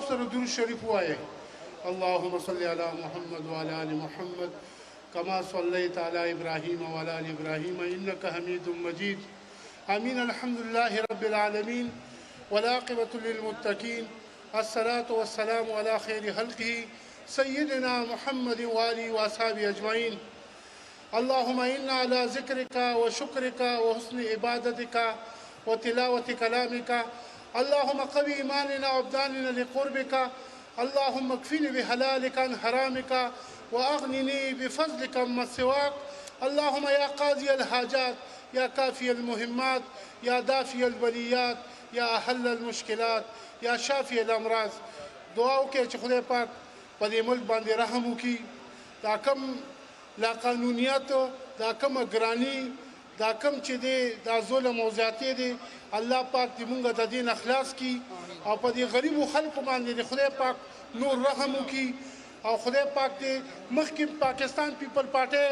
سره درود شریف وایه. اللهم صل على محمد وعلى آل محمد كما صليت على إبراهيم وعلى آل إبراهيم إنك حميد مجيد. آمين. الحمد لله رب العالمين والعاقبة للمتقين. الصلاة والسلام على خير خلقه سيدنا محمد وآله وأصحابه أجمعين. اللهم إنا على ذكرك وشكرك وحسن عبادتك وتلاوة كلامك. اللهم قوي إيماننا وأبداننا لقربك. اللهم اكفني بحلالك عن حرامك وأغنني بفضلك عمن سواك. اللهم يا قاضي الحاجات يا كافي المهمات يا دافي البليات يا أحل المشكلات يا شافي الأمراض. دعا وکړئ چې خدای پاک په دې ملک باندې رحم وکړي. دا کم لا قانونیت، دا کم ګراني، دا کم چې دی دا ظلم او زیاتې دی، الله پاک دې مونږ د دین اخلاص کړي او په دې غریبو خلکو باندې د خدای پاک نور رحم وکړي. او خدای پاک دې مخکې پاکستان پیپل پارټۍ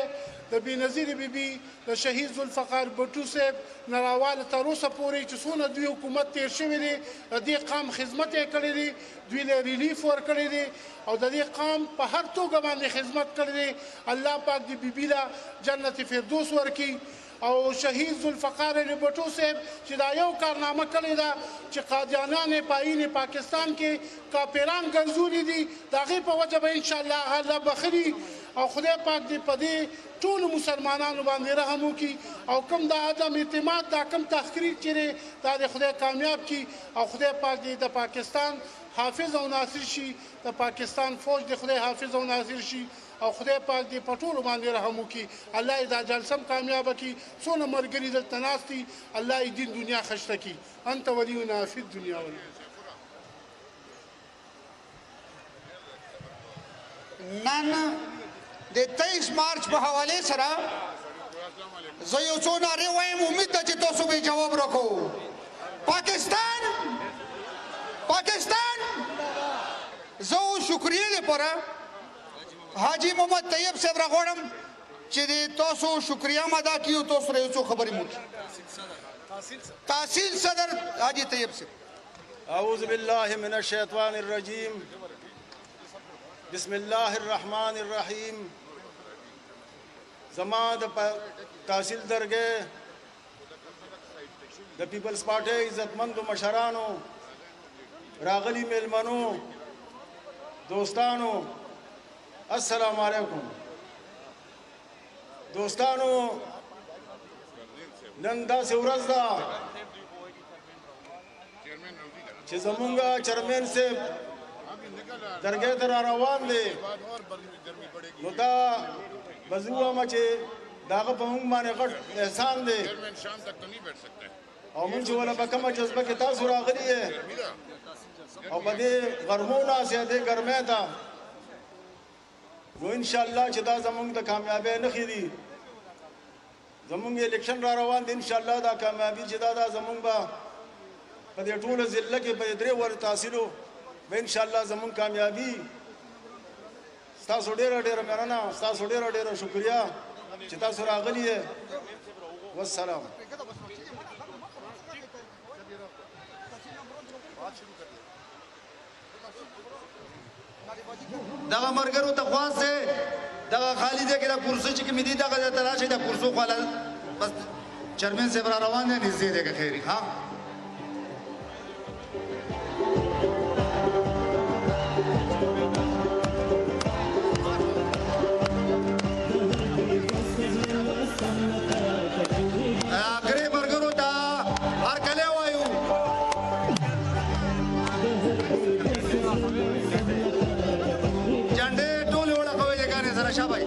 د بېنظیرې بیبي د شهید ذوالفقار بټو صاحب نه راواله تر اوسه پورې چې څونه دوی حکومت تېر شوی دی، د دې قام خدمت یې کړی دی، دوی له ریلیف ورکړی دی او د دې قام په هر توګه باندې خدمت کړی دی. الله پاک دې بیبي له جنت فردوس ورکړي. او شهید ذوالفقار علی بټو صاحب چې دا یو کارنامه کړې ده چې قادیانان پایین پاکستان کې کاپیران ګرځولي دي، د هغې په وجه به انشاءالله الله بخلي او خدای پاک دې په دې ټولو مسلمانانو باندې رحم وکړي او کوم دا عدم اعتماد، دا کوم تحقیق چې دی دا د خدای کامیاب کړي او خدای پاک دې د پاکستان حافظ او ناصر شي، د پاکستان فوج د خدای حافظ او ناصر شي او خدای پاک دې په ټولو باندې رحم وکړي. الله یې دا جلسه کامیابه کړي. څونه ملګري دلته ناست دي، الله یې دین دنیا خشته کړي. انت ولینا فی الدنیا والآخرة. نن د 23 مارچ په حواله سره زه یو څو نارې وایم، امید ده چې تاسو به جواب راکوو. پاکستان زه شکریې لپاره حاجی محمد طیب صاحب راغواړم چې د تاسو شکریه ادا کړي او تاسو سره یو څو خبرې مو وکړي. تحصیل صدر حاجی طیب صاحب. اعوذ باللہ من الشیطان الرجیم. بسم اللہ الرحمن الرحیم. زما د تحصیل درګې د پیپلز پارټۍ عزتمندو مشرانو، راغلي میلمنو، دوستانو، السلام علیکم. دوستانو، نن داسې ورځ ده چې زمونږ چیرمین صاحب درګې ته را روان دی. نو دا بزرګ وایم چې د هغه په موږ باندې غټ احسان دی او موږ چې وله په کومه جذبه کې تاسو راغلي یې او په دې غرمو ناست دې ګرمۍ ته، نو انشاءالله چې دا زمونږ د کامیابۍ نښې دي. زمونږ الیکشن را روان دی، انشاءالله دا کامیابي چې دا زمونږ به په دې ټوله ضلع کې په 3 ور تحصیلو به انشاءالله زمونږ کامیابي. ستاسو ډېره ډېره مننه، ستاسو ډېره ډېره شکریه چې تاسو راغلي یې. والسلام. دغه مرګرو ته خواست دی دغه خالی دی کې دا کرسو چې کومې دي دغه ځای ته راشئ، دا کرسو خواله بس چیرمین صاحب را روان دی، نږدې دی که خیر ها. اخري مرګرو ته هرکلی وایو. جنډې ټولې وړقوئ جګانې سره شابئ.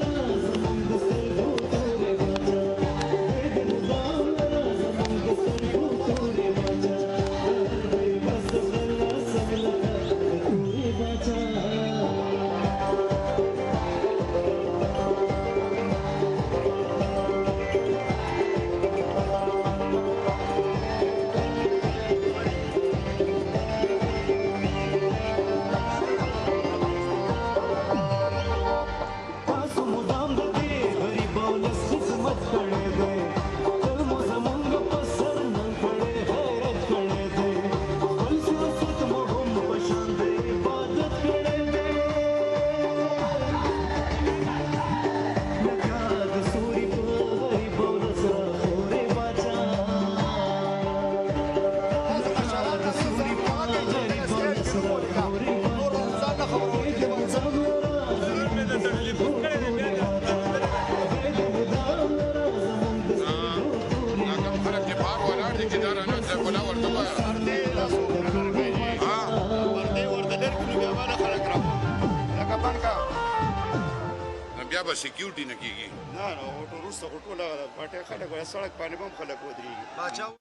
بیا به سکیورټي نه کېږي. نه نو وروسته خو ټوله پټې خلک وایي سړک باندې به هم خلک ودرېږي.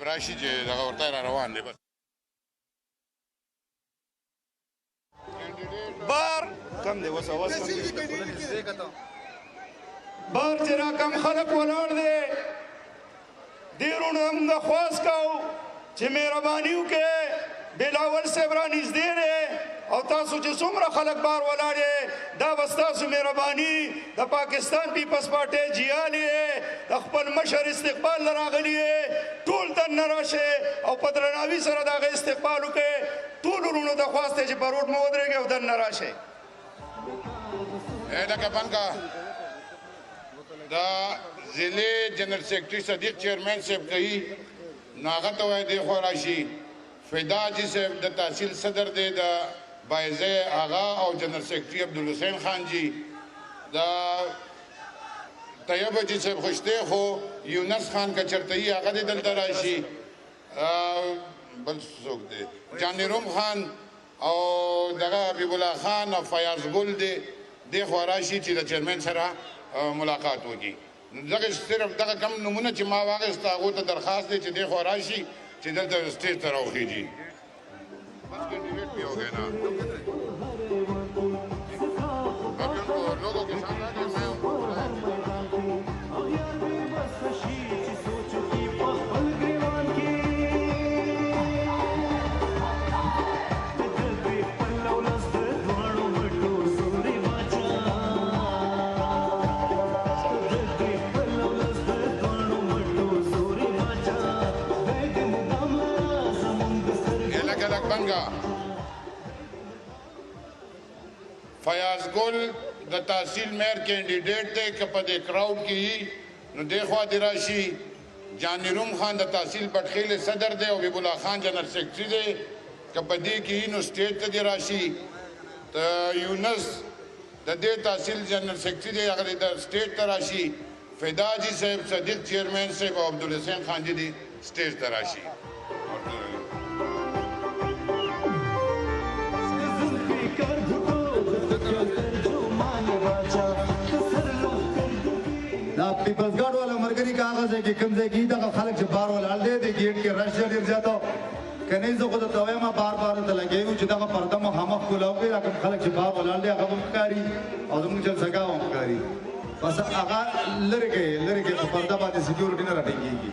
راشي چې دغه ورته را روان دی. بس بار کم دی اوس اواز کم دی بار چې را کم خلک ولاړ دی دې وروڼو موږ خواست کوو چې مهرباني وکړئ بلاول صاحب را نږدې دی او تاسو چې څومره خلک بار ولاړ یې دا به ستاسو مهرباني د پاکستان پیپلز پارټۍ جیال یې د خپل مشر استقبال له راغلي یې ټول دننه راشئ او په درناوي سره د هغه استقبال وکړئ. ټولو وروڼو ته خواست دی چې په روډ مه ودرېږئ او دننه راشئ. لکه بند کا دا ضلع جنرل سیکرټري صدیق چیئرمین صاحب کوي نو هغه ته وایي دی خوا راشي. فدا جی صاحب د تحصیل صدر دی د بایزه آغا او جنرل سیکرټري عبدالحسین خان جی دا طیب جی صاحب خوشته خو یونس خان کا چرتئی هغه دی دلته راشي. بل څوک دی جانیروم خان او دغه حبیب الله خان او فیاض ګل دی دی خو راشي چې د چیرمن سره ملاقات وکړي. دغه صرف دغه کم نمونه چې ما واغېسته هغو ته درخواست دی چې دی خو راشي چې دلته سټیج ته راوخیږي. بس کینډیډیټ بھی ہو گئے نا لوگوں کے ساتھ آگے میں فیاض گل د تحصیل میر کینډیډیټ دی که په دې کراؤډ کې وي نو دې خوا دې راشي. جانیروم خان د تحصیل بټخیل صدر دی او حبیب الله خان جنرل سیکرټري دی که په دې کې وي نو سټیج ته دې راشي. یونس د دې تحصیل جنرل سیکرټري دی هغه د سټیج ته راشي. فدا جی صاحب صدیق چیئرمین صاحب او عبدالحسین خان جی دی سټیج ته راشي. دا پیپلز ګارډ والا مرګري کاغذ ہے کہ کم سے کی دا خلق سے بار والا دے دے گیٹ کے رش ډیر زیاده کنه زه خو ته وایم بار بار ته لګیږي چې دا پرده مخامخ کولاو کې راکم خلق چې بار والا دے هغه مکاری او زموږ چل سګاو مکاری بس هغه لرګي په پرده باندې سکیورټي نه راټینګيږي.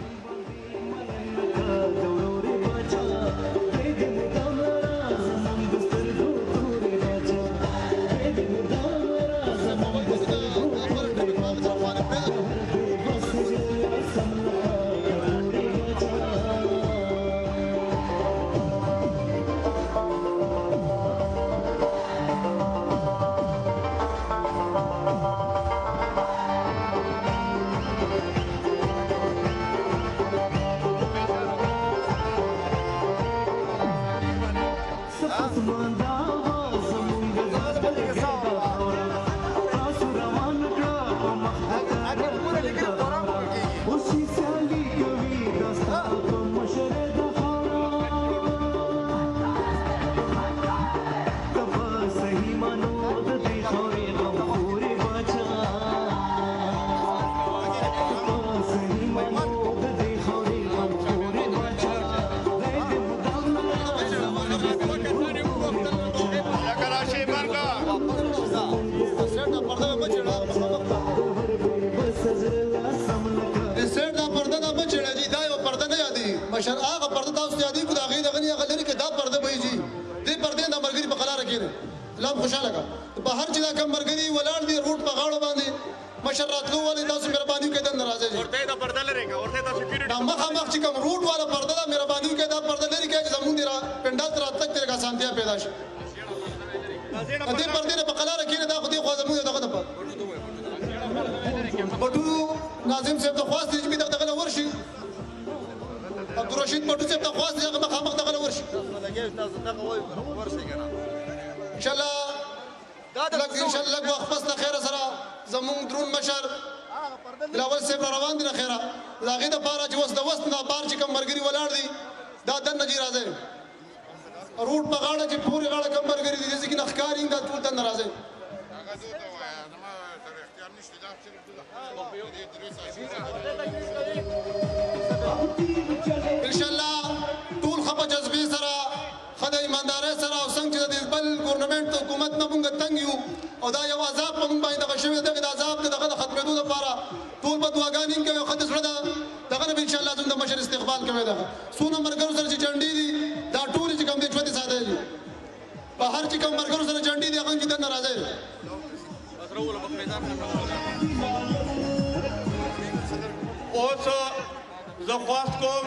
مشر هغه پرده تاسو ته یادې کو دا غي دغه نه غلري کې دا پرده وایي جی دې پرده د مرګري په قلاره کې لام خوشاله کا په هر چې دا کم مرګري ولاړ دي روټ په غاړه باندې مشر راتلو ولې تاسو مهرباني وکړئ د ناراضه جی ورته دا پرده لريګا ورته تاسو سکیورټي دا مخه چې کوم روټ والا پرده دا مهرباني وکړئ دا پرده لري کې زمون دی را پندال تر تک ترګه سانتیا پیدا شي دې پرده په قلاره کې دا خو دې خو زمون دغه ناظم صاحب ته خواست دی چې دغه له ورشي عبدالرشید پټو صاحب ته خواست دی هغه مخامخ دغه له ورشي انشاءالله لږ وخت پس د خیره سره زمونږ درون مشر بلاول صاحب را روان دي د خیره د هغې دپاره چې اوس د وس نه بار چې کوم ملګري ولاړ دي دا دننه چې راځئ روډ په غاړه چې پورې غاړه کوم ملګري دي داسې کې نه ښکاري دا ټول دننه راځئ انشاءالله ټول ښه په جذبې سره ښه د ایماندارۍ سره او څنګه چې د بل ګورنمنټ حکومت نه مونږ تنګ یو او دا یو عذاب په مونږ باندې دغه شوی دغه د عذاب دغه د ختمېدو لپاره ټول به دعاګانې کوي او ښه د زړه دغه نه به انشاءالله زموږ د مشر استقبال کوي دغه څونه ملګرو سره چې جنډې دي دا ټولې چې کوم دي ژوندې ساتلی دي په هر چې کوم ملګرو سره جنډې دي هغه چې دننه راځئ اوس زه خواست کوم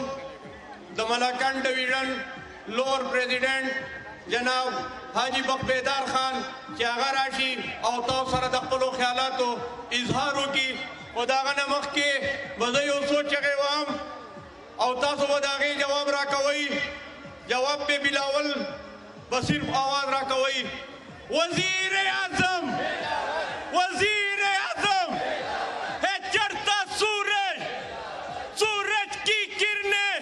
د ملاکنډ ډویژن لور پریزیډنټ جناب حاجی بخبیدار خان چې هغه راشي او تاسو سره د خپلو خیالاتو اظهار وکړي خو د هغه نه مخکې به زه یو څو چغې وهم او تاسو به د هغې جواب راکوئ جواب به بلاول به صرف آواز راکوئ وزیر اعظم وزیر اعظم ہے چڑھتا سورج سورج کی کرنیں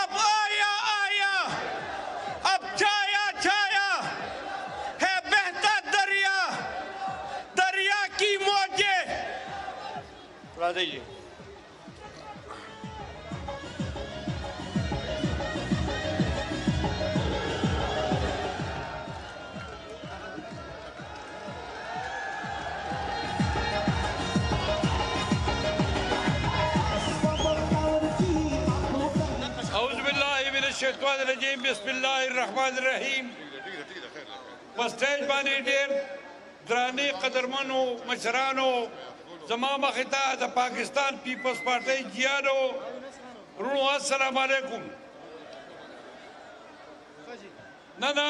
اب آیا آیا اب چھایا چھایا ہے بہتا دریا دریا کی موجیں راضی جی الشیطان الرجیم بسم اللہ الرحمن الرحیم پسٹیج بانی ډیر درانی قدرمنو مشرانو زما مختا د پاکستان پیپلز پارٹی جیانو رونو السلام علیکم ننا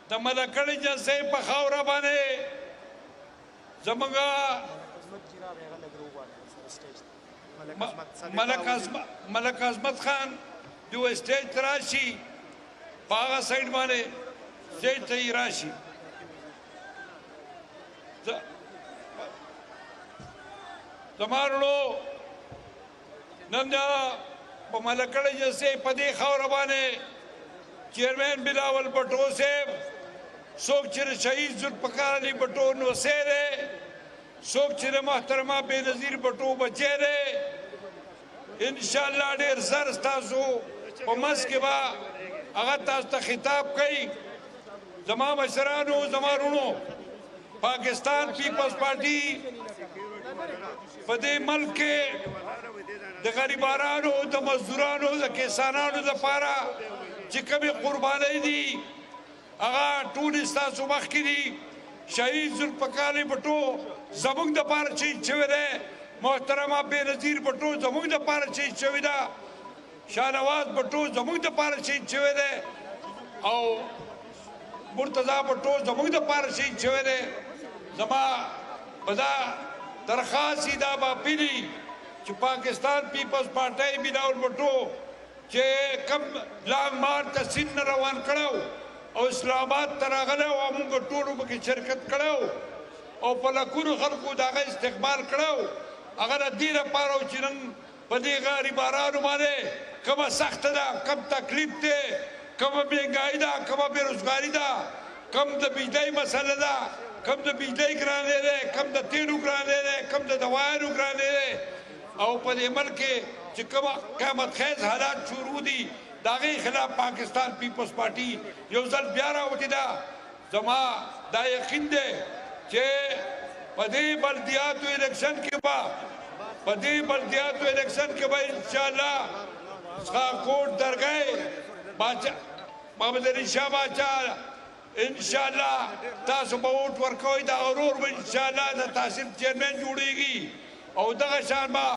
د ملکړی جنسې په خاوره باندې زمونږه ملک عظمت خان جو اسٹیج تراشی پاغا سائیڈ مانے اسٹیج تی راشی زمانو ننجا پا ملکڑ جیسے پدی خوربانے چیئرمین بلاول بٹو سے سوک چر شہید ذوالفقار علی بٹو نوسیرے سوک چر محترمہ بے نظیر بٹو بچے رے انشاءاللہ دیر زر ستاسو پا مسک با اگر تاستا خطاب کئی زمان مشرانو زمانونو پاکستان پیپلز پارٹی پدے ملک کے دا غریبارانو دا مزدورانو دا کسانانو دا پارا چکمی قربانی دی اگر ٹون استاسو مخی دی شہید ذوالفقار علی بٹو زمونگ دا پارا چیز چوئے دے محترمہ بے نظیر بٹو زمونگ دا پارا چیز چوئے دا شاہنواز بٹو زمونگ دا پارا چیز چوئے دے او مرتضی بٹو زمونگ دا پارا چیز چوئے دے زمان بدا درخواست دا با پیلی چھ پاکستان پیپلز پارٹی بلاول بٹو چھ کم لانگ مار تا سن روان کڑاو او اسلامات تراغلو آمونگا ٹولو بکی شرکت کڑاو او پلکونو خلقو داغا استقبال کڑاو اگر دیر پارو چنن پدی غاری بارانو مانے کم سخت دا کم تکلیف دے کم مہنگائی دا کم بیروزگاری دا کم دا بجلی مسئلہ دا کم دا بجلی گرانے دے کم دا تیلو گرانے دے کم دا دوائنو گرانے دے او پدی ملکے چکم قیمت خیز حالات شروع دی داغی خلاف پاکستان پیپلز پارٹی یوزل بیارا ہوتی دا زمان دا یقین دے چھے پدی بلدیاتو الیکشن کے با انشاءاللہ سخاکوٹ در گئے محمد علی شاہ باچا انشاءاللہ تاسو باوٹ ورکوئی دا غرور با انشاءاللہ دا تحصیل چیئرمین جوڑی گی او دا شان با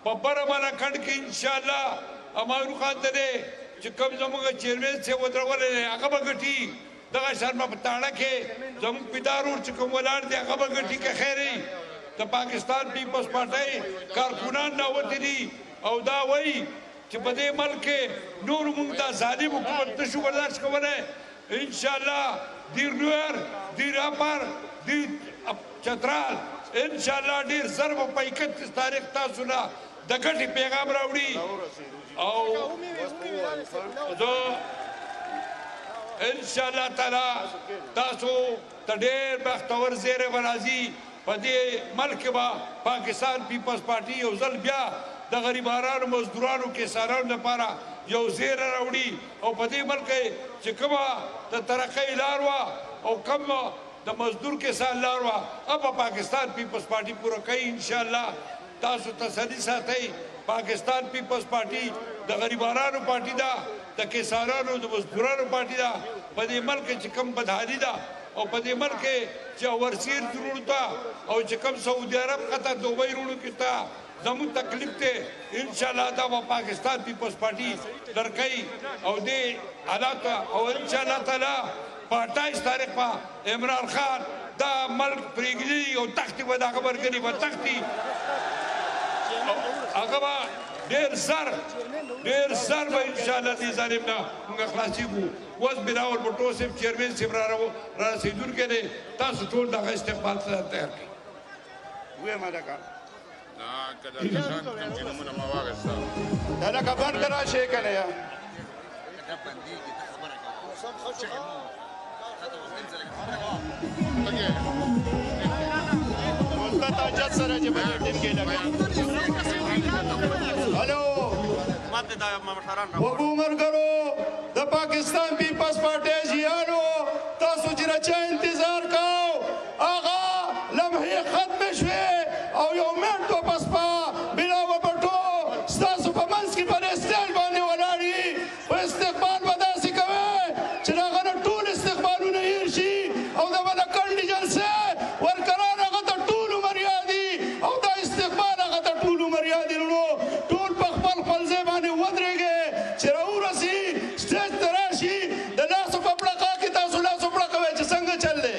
پبر مانا کھنڈ کی انشاءاللہ امائرو خان دنے چکم زمانگا چیئرمین سے ودرولے لے اقبا گٹی دا شان با پتاڑا کے زمان پیدارور چکم ولار دے اقبا گٹی کے خیری د پاکستان پیپلز پارټۍ کارکونان راوتي دي او دا وایي چې په دې ملک کې نور موږ دا ظالم حکومت نشو برداشت کولی انشاءالله دیر نویر دیر اپر دیر چترال انشاءالله ډیر زر به په 31 تاریخ تاسو نه د ګټې پیغام راوړي او زه انشاءالله تعالی تاسو ته ډیر بختور زیری به راځي په دې ملک به پاکستان پیپلز پارټي یو ځل بیا د غریبانو مزدورانو کسانانو لپاره یو زیری راوړي او په دې ملک چې کومه د ترقۍ لار وه او کومه د مزدور کسان لار وه هغه پاکستان پیپلز پارټي پوره کوي انشاءالله تاسو تسلي ساتئ پاکستان پیپلز پارټي د غریبانو پارټي ده د کسانانو د مزدورانو پارټي ده په دې ملک چې کوم بدحالي ده او په دې ملک چې ورسیر جوړ ته او چې کوم سعودي عرب قطر دوبۍ روڼو کې ته زموږ تکلیف دی انشاءالله دا به پاکستان پیپلز پارټي درکوي او دې حالات او انشاءالله تعالی په 28 تاریخ په عمران خان دا ملک پرېږدي او تختې به دغه ملګري به تختي هغه به ډېر زر به انشاءالله دې ظالم نه موږ خلاصېږو اوس بلاول بوټو صاحب چیرمین صاحب را رسېدونکی دی تاسو ټول دغه استقبال سره تیار کړئ ووایم هلکه که د کسان کوم چې نومونه ما واخېستا هلکه بند که راشئ که نه یا مثبت حاجت سره چې په دې ټیم کې لګي هلو وبو ملګرو د پاکستان پیپلز پارټۍ جیانو تاسو چې رچا انتظار کوو هغه لمحې ختمې شوې او یو منټ واپس په بلاول بټو ستاسو په منځ کې په دې سټیج باندې ولاړ وي په استقبال به داسې کوئ چې د هغه نه ټول استقبالونه هېر شي او د ملکن ډیجنسۍ ورکران هغه ته ټول عمر یادي او دا استقبال هغه ته ټول عمر یادي وروڼو ټول په خپل ځای باندې ودرېږئ چې راورسي سټیج ته راشي د لاسو په پړقا کې تاسو لاسو پړقوئ چې څنګه چل دی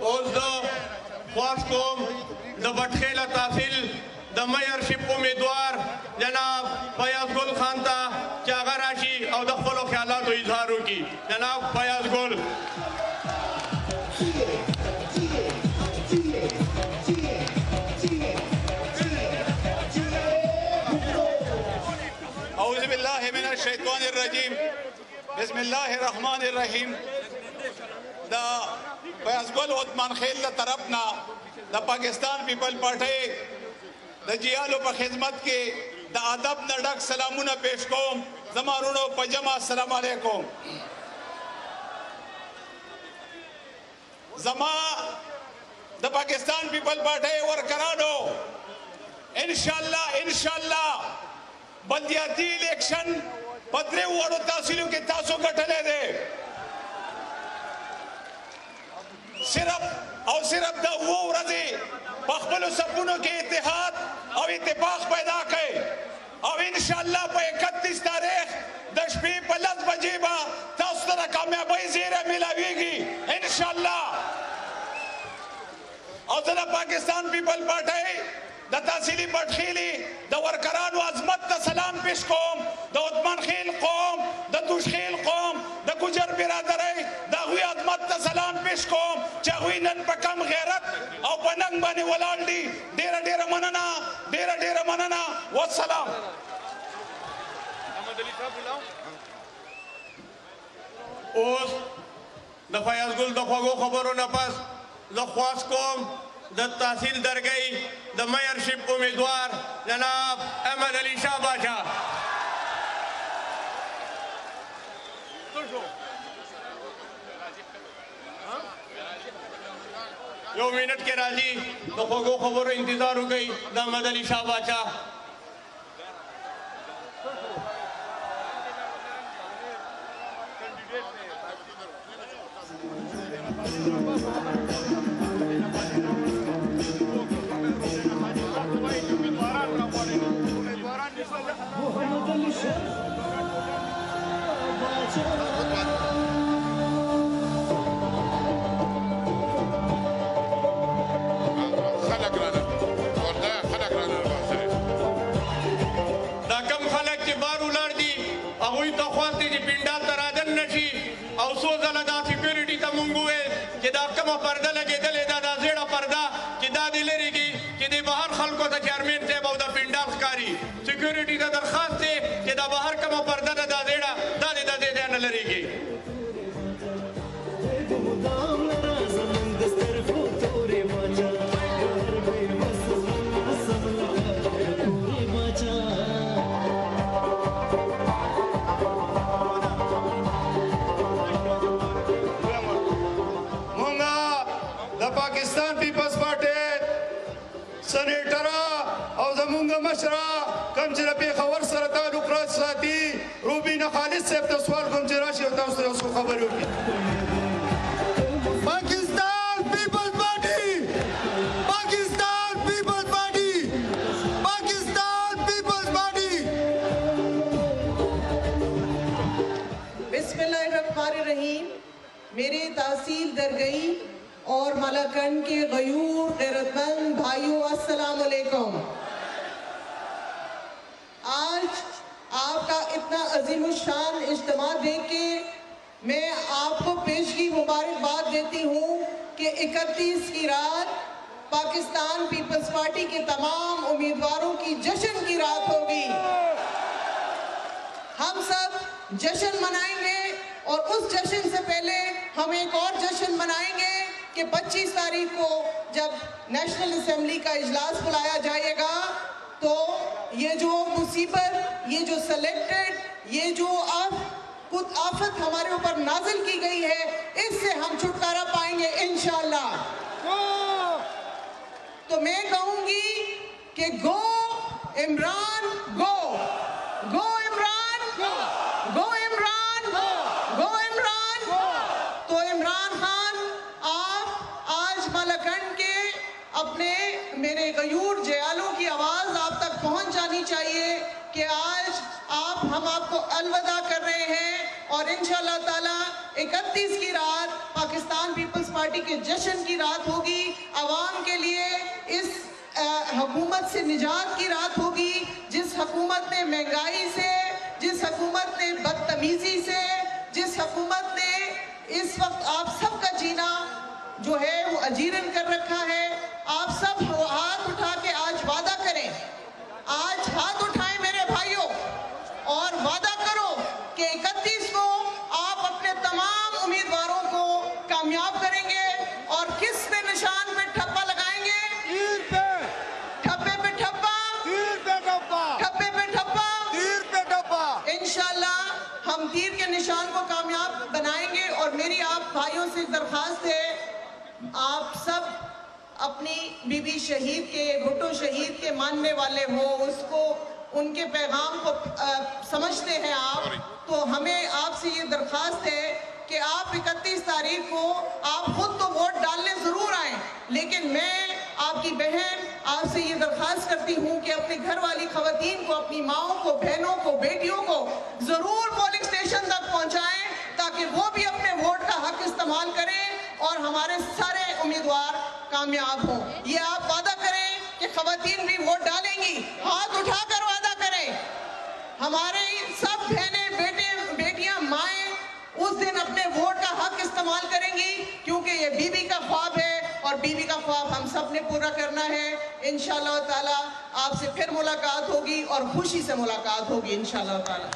اوس د خواست کوم د بټخیله تحصیل د میرشپ امیدوار جناب فیاض ګل خان ته چې هغه راشي او د خپلو خیالاتو اظهار وکړي جناب فیاض ګل اعوذ باللہ من الشیطان الرجیم بسم اللہ الرحمن الرحیم دا فیاض ګل عثمان خیل له طرفنا د پاکستان پیپل پارټۍ د جیالو په خدمت کې د ادب نه ډک سلامونه پیش کوم زما وروڼو په جمع السلام علیکم زما د پاکستان پیپل پارټۍ ورکرانو انشاءالله بلدیاتی الیکشن په درې وړو تحصیلو کې تاسو ګټلی دی صرف د 7 ورځې په خپلو صفونو کې اتحاد او اتفاق پیدا کړئ او انشاءالله په 31 تاریخ د شپې په 10 بجې به تاسو ته د کامیابۍ زیری میلاویږي انشاءالله او زه د پاکستان پیپل پارټۍ د تحصیلي بټخیلي د ورکرانو عظمت ته سلام پیش کوم د عثمان خیل قوم د دوشخیل قوم د ګجر برادرۍ د هغوی عظمت ته سلام پیش کوم چې هغوی نن په کم غیرت او په ننګ باندې ولاړ دي ډېره مننه والسلام اوس د فیاض ګل د خوږو خبرو نه پس زه خواست کوم د تحصیل درگئی د میرشپ امیدوار جناب احمد علی شاہ بادشاہ یو منٹ کے راضی د خوږو خبرو انتظار وکړئ د احمد علی شاہ بادشاہ پردہ لگے دلے دا زیڑا پردہ کہ دا دی لری گی کہ دی باہر خلقوں دا چیئرمین تے باو دا پنڈال خکاری سیکیورٹی دا درخواست تے کہ دا باہر کما پردہ دا زیڑا دا دی دا دینا لری گی پاکستان پیپلز پارٹی سنیٹرا او زمونگا مشرا کم چرا پیخور سرطان اکراج ساتی روبین خالد صاحب تا سوال کم چرا شیفتا اس نے اس کو خبر ہوگی پاکستان پیپلز پارٹی پاکستان پیپلز پارٹی پاکستان پیپلز پارٹی بسم اللہ الرحمن الرحیم. میرے تحصیل درگئی اور ملاکنڈ کے غیور غیرت مند بھائیوں السلام علیکم. آج آپ کا اتنا عظیم الشان اجتماع دیکھ کے میں آپ کو پیشگی مبارکباد دیتی ہوں کہ 31 کی رات پاکستان پیپلز پارٹی کے تمام امیدواروں کی جشن کی رات ہوگی. ہم سب جشن منائیں گے اور اس جشن سے پہلے ہم ایک اور جشن منائیں گے کہ 25 تاریخ کو جب نیشنل اسمبلی کا اجلاس بلایا جائے گا تو یہ جو مصیبت، یہ جو سلیکٹڈ، یہ جو آفت ہمارے اوپر نازل کی گئی ہے، اس سے ہم چھٹکارا پائیں گے انشاءاللہ. تو میں کہوں گی کہ گو عمران گو، گو عمران گو، گو عمران گو، گو عمران گو. تو عمران خان آپ آج ملاکنڈ کے اپنے میرے غیور جیالوں کی آواز آپ تک پہنچ جانی چاہیے کہ آج ہم آپ کو الوداع کر رہے ہیں اور انشاءاللہ تعالی 31 کی رات پاکستان پیپلز پارٹی کے جشن کی رات ہوگی. عوام کے لیے اس حکومت سے نجات کی رات ہوگی، جس حکومت نے مہنگائی سے، جس حکومت نے بدتمیزی سے، جس حکومت نے اس وقت آپ سب کا جینا جو ہے وہ اجیرن کر رکھا ہے. آپ سب ہاتھ اٹھا کے آج وعدہ کریں، آج ہاتھ اٹھائیں میرے بھائیوں اور وعدہ کرو کہ 31 کو آپ اپنے تمام امیدواروں کو کامیاب کریں گے. اور کس پہ نشان پہ ٹھپا لگائیں گے؟ تیر پہ. ٹھپے پہ ٹھپا، تیر پہ ٹھپا، ٹھپے پہ ٹھپا، تیر پہ ٹھپا. انشاءاللہ ہم تیر کے نشان کو کامیاب بنائیں گے. اور میری آپ بھائیوں سے درخواست ہے، آپ سب اپنی بی بی شہید کے، بھٹو شہید کے ماننے والے ہو، اس کو ان کے پیغام کو سمجھتے ہیں آپ، تو ہمیں آپ سے یہ درخواست ہے کہ آپ 31 تاریخ کو آپ خود تو ووٹ ڈالنے ضرور آئیں، لیکن میں آپ کی بہن آپ سے یہ درخواست کرتی ہوں کہ اپنے گھر والی خواتین کو، اپنی ماؤں کو، بہنوں کو، بیٹیوں کو ضرور پولنگ سٹیشن تک پہنچائیں تاکہ وہ بھی اپنے ووٹ کا حق استعمال کریں اور ہمارے سارے امیدوار کامیاب ہوں. یہ آپ وعدہ کریں کہ خواتین بھی ووٹ ڈالیں گی، ہاتھ اٹھا کر وعدہ کریں. ہمارے سب بہنیں، بیٹیاں، مائیں اس دن اپنے ووٹ کا حق استعمال کریں گی، کیونکہ یہ بی بی کا خواب ہے اور بی بی کا خواب ہم سب نے پورا کرنا ہے. انشاءاللہ تعالی آپ سے پھر ملاقات ہوگی اور خوشی سے ملاقات ہوگی انشاءاللہ تعالی.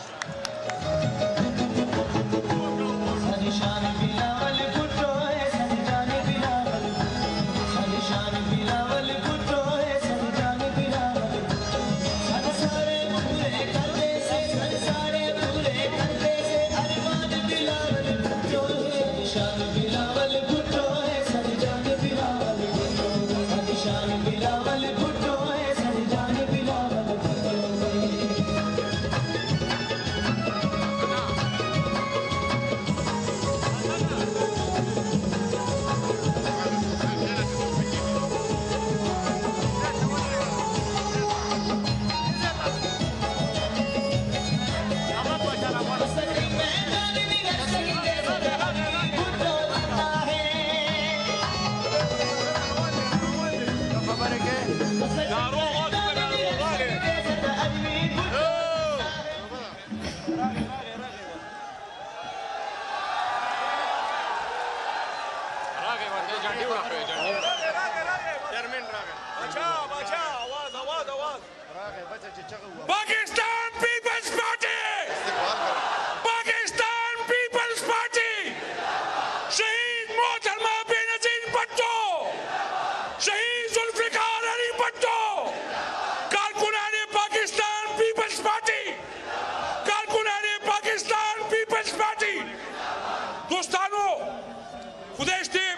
پاکستان پیپلز پارٹی، پاکستان پیپلز پارٹی، شہید محترمہ بے نظیر بھٹو، شہید ذوالفقار علی بھٹو، کارکنان پاکستان پیپلز پارٹی، کارکنان پاکستان پیپلز پارٹی، دوستانو خودش دی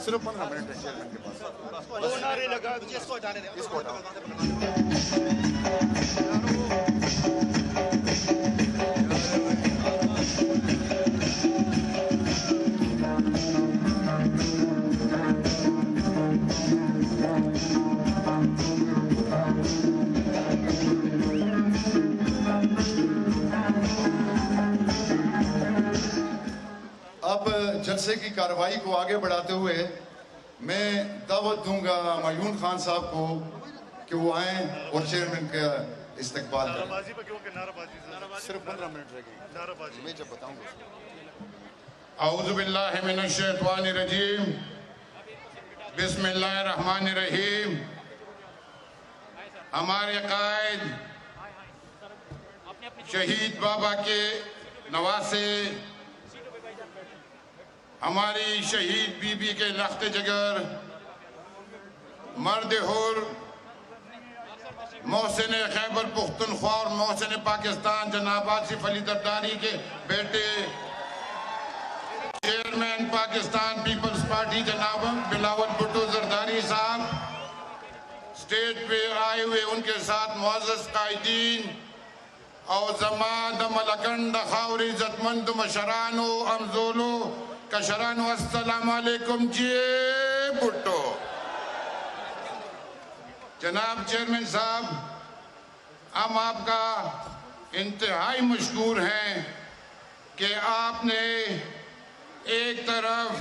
صرف 15 منٹ ہے چیئرمین کے پاس. دو نعرے لگا دو، اس کو ہٹانے دیں، اس کو ہٹاؤ. اب جلسے کی کارروائی کو آگے بڑھاتے ہوئے میں دعوت دوں گا معیون خان صاحب کو کہ وہ آئیں اور چیئرمین کا استقبال کریں. صرف 15 منٹ رہ گئی. نعرہ بازی میں جب بتاؤں گا. اعوذ باللہ من الشیطان الرجیم، بسم اللہ الرحمن الرحیم. ہمارے قائد شہید بابا کے نواسے، ہماری شہید بی بی کے لخت جگر، مرد حر، محسن خیبر پختونخوا اور محسن پاکستان جناب آصف علی زرداری کے بیٹے، چیئرمین پاکستان پیپلز پارٹی جناب بلاول بھٹو زرداری صاحب، سٹیج پہ آئے ہوئے ان کے ساتھ معزز قائدین اور زمان ملکنڈ خاور عزت مند مشرانو امزولو کشرانو، السلام علیکم جی بھٹو. جناب چیئرمین صاحب، ہم آپ کا انتہائی مشکور ہیں کہ آپ نے ایک طرف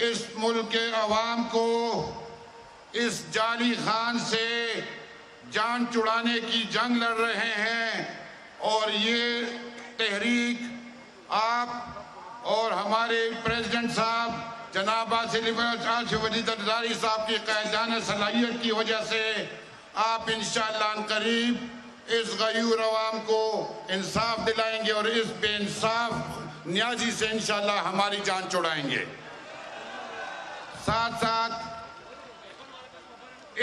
اس ملک کے عوام کو اس جعلی خان سے جان چھڑانے کی جنگ لڑ رہے ہیں، اور یہ تحریک آپ اور ہمارے پریزیڈنٹ صاحب جناب آصف علی زرداری صاحب کی قائدانہ صلاحیت کی وجہ سے آپ انشاءاللہ ان قریب اس غیور عوام کو انصاف دلائیں گے اور اس بے انصاف نیازی سے انشاءاللہ ہماری جان چھڑائیں گے. ساتھ ساتھ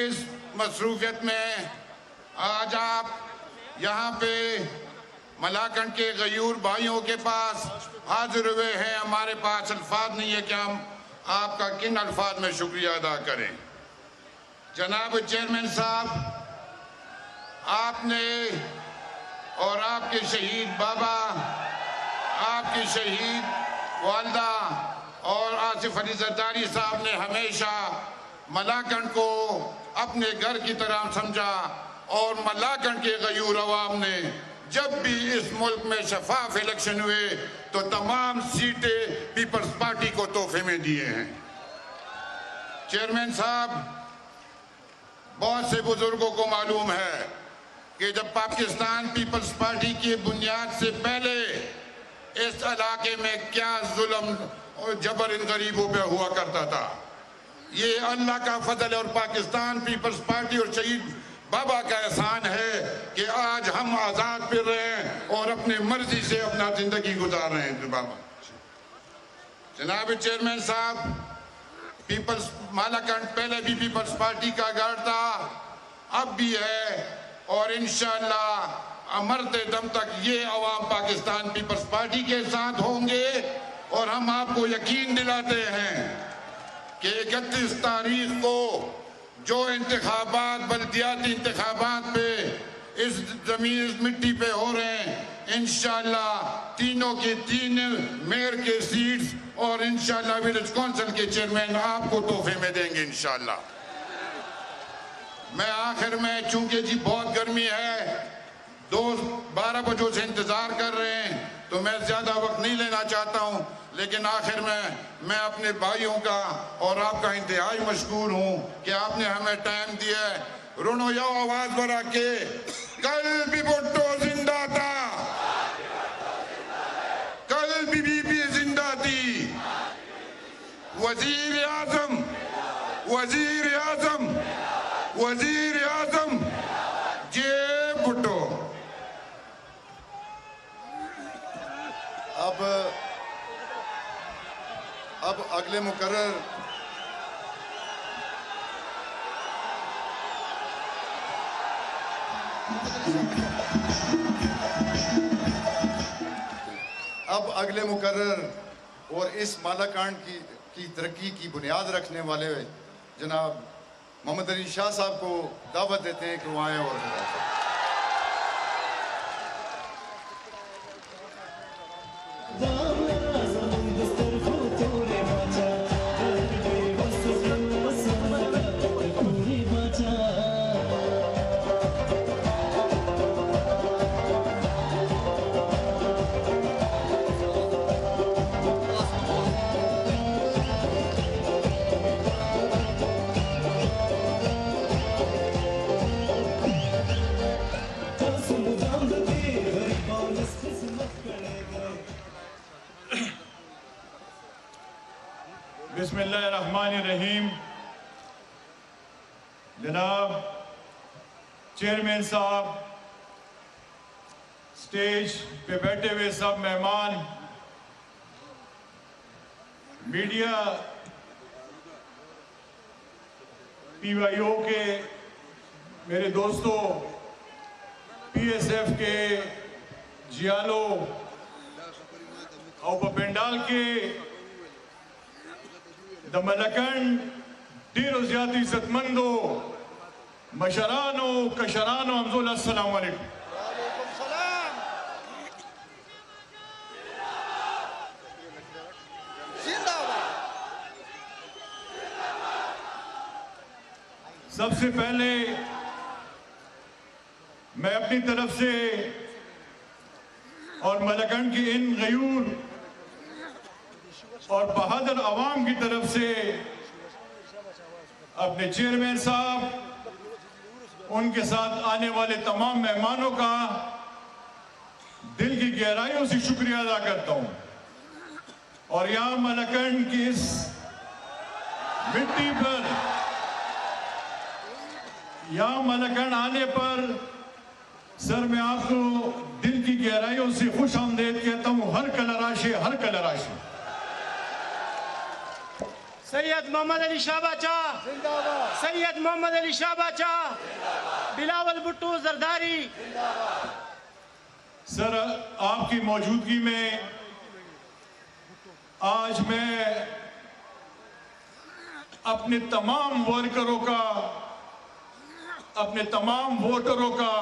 اس مصروفیت میں آج آپ یہاں پہ ملاکنڈ کے غیور بھائیوں کے پاس حاضر ہوئے ہیں. ہمارے پاس الفاظ نہیں ہے کہ ہم آپ کا کن الفاظ میں شکریہ ادا کریں. جناب چیئرمین صاحب، آپ نے اور آپ کے شہید بابا، آپ کی شہید والدہ اور آصف علی زرداری صاحب نے ہمیشہ ملاکنڈ کو اپنے گھر کی طرح سمجھا، اور ملاکنڈ کے غیور عوام نے جب بھی اس ملک میں شفاف الیکشن ہوئے تو تمام سیٹیں پیپلز پارٹی کو تحفے میں دیے ہیں. چیئرمین صاحب، بہت سے بزرگوں کو معلوم ہے کہ جب پاکستان پیپلز پارٹی کی بنیاد سے پہلے اس علاقے میں کیا ظلم اور جبر ان غریبوں پہ ہوا کرتا تھا. یہ اللہ کا فضل اور پاکستان پیپلز پارٹی اور شہید بابا کا احسان ہے کہ آج ہم آزاد پھر رہے ہیں اور اپنے مرضی سے اپنا زندگی گزار رہے ہیں. بابا جناب چیئرمین صاحب، پیپلز مالاکنڈ پہلے بھی پیپلز پارٹی کا گھر تھا، اب بھی ہے، اور انشاءاللہ مرتے دم تک یہ عوام پاکستان پیپلز پارٹی کے ساتھ ہوں گے. اور ہم آپ کو یقین دلاتے ہیں کہ 31 تاریخ کو جو انتخابات بلدیاتی انتخابات پہ اس زمین اس مٹی پہ ہو رہے ہیں انشاءاللہ تینوں کی تین میئر کے سیٹس اور انشاءاللہ ولیج کونسل کے چیئرمین آپ کو تحفے میں دیں گے انشاءاللہ. میں آخر میں چونکہ جی بہت گرمی ہے 12 بجوں سے انتظار کر رہے ہیں تو میں زیادہ وقت نہیں لینا چاہتا ہوں لیکن آخر میں اپنے بھائیوں کا اور آپ کا انتہائی مشکور ہوں کہ آپ نے ہمیں ٹائم دیا ہے. رونو یو آواز بڑھا کے کل بھی بھٹو زندہ تھا کل بھی بی بی زندہ تھی. وزیر اعظم وزیر اعظم وزیر اعظم جے بھٹو. اب اگلے مقرر اور اس مالاکانڈ کی ترقی کی بنیاد رکھنے والے جناب محمد علی شاہ صاحب کو دعوت دیتے ہیں کہ وہ آئیں اور بسم اللہ الرحمن الرحیم. جناب چیئرمین صاحب، سٹیج پہ بیٹھے ہوئے سب مہمان، میڈیا، پی وائی او کے میرے دوستوں، پی ایس ایف کے جیالو اور پینڈال کے د ملکنڈ ډیرو زیات عزتمندو مشرانو کشرانو حمزول السلام علیکم. سب سے پہلے میں اپنی طرف سے اور ملکنڈ کی ان غیور اور بہادر عوام کی طرف سے اپنے چیئرمین صاحب، ان کے ساتھ آنے والے تمام مہمانوں کا دل کی گہرائیوں سے شکریہ ادا کرتا ہوں. اور یہاں ملکنڈ کی اس مٹی پر، یہاں ملکنڈ آنے پر سر میں آپ کو دل کی گہرائیوں سے خوش آمدید کہتا ہوں. ہر کلراشے ہر کلراشے. سید محمد علی شاہ باچا، سید محمد علی شاہ باچا، بلاول بھٹو زرداری. سر آپ کی موجودگی میں آج میں اپنے تمام ورکروں کا، اپنے تمام ووٹروں کا،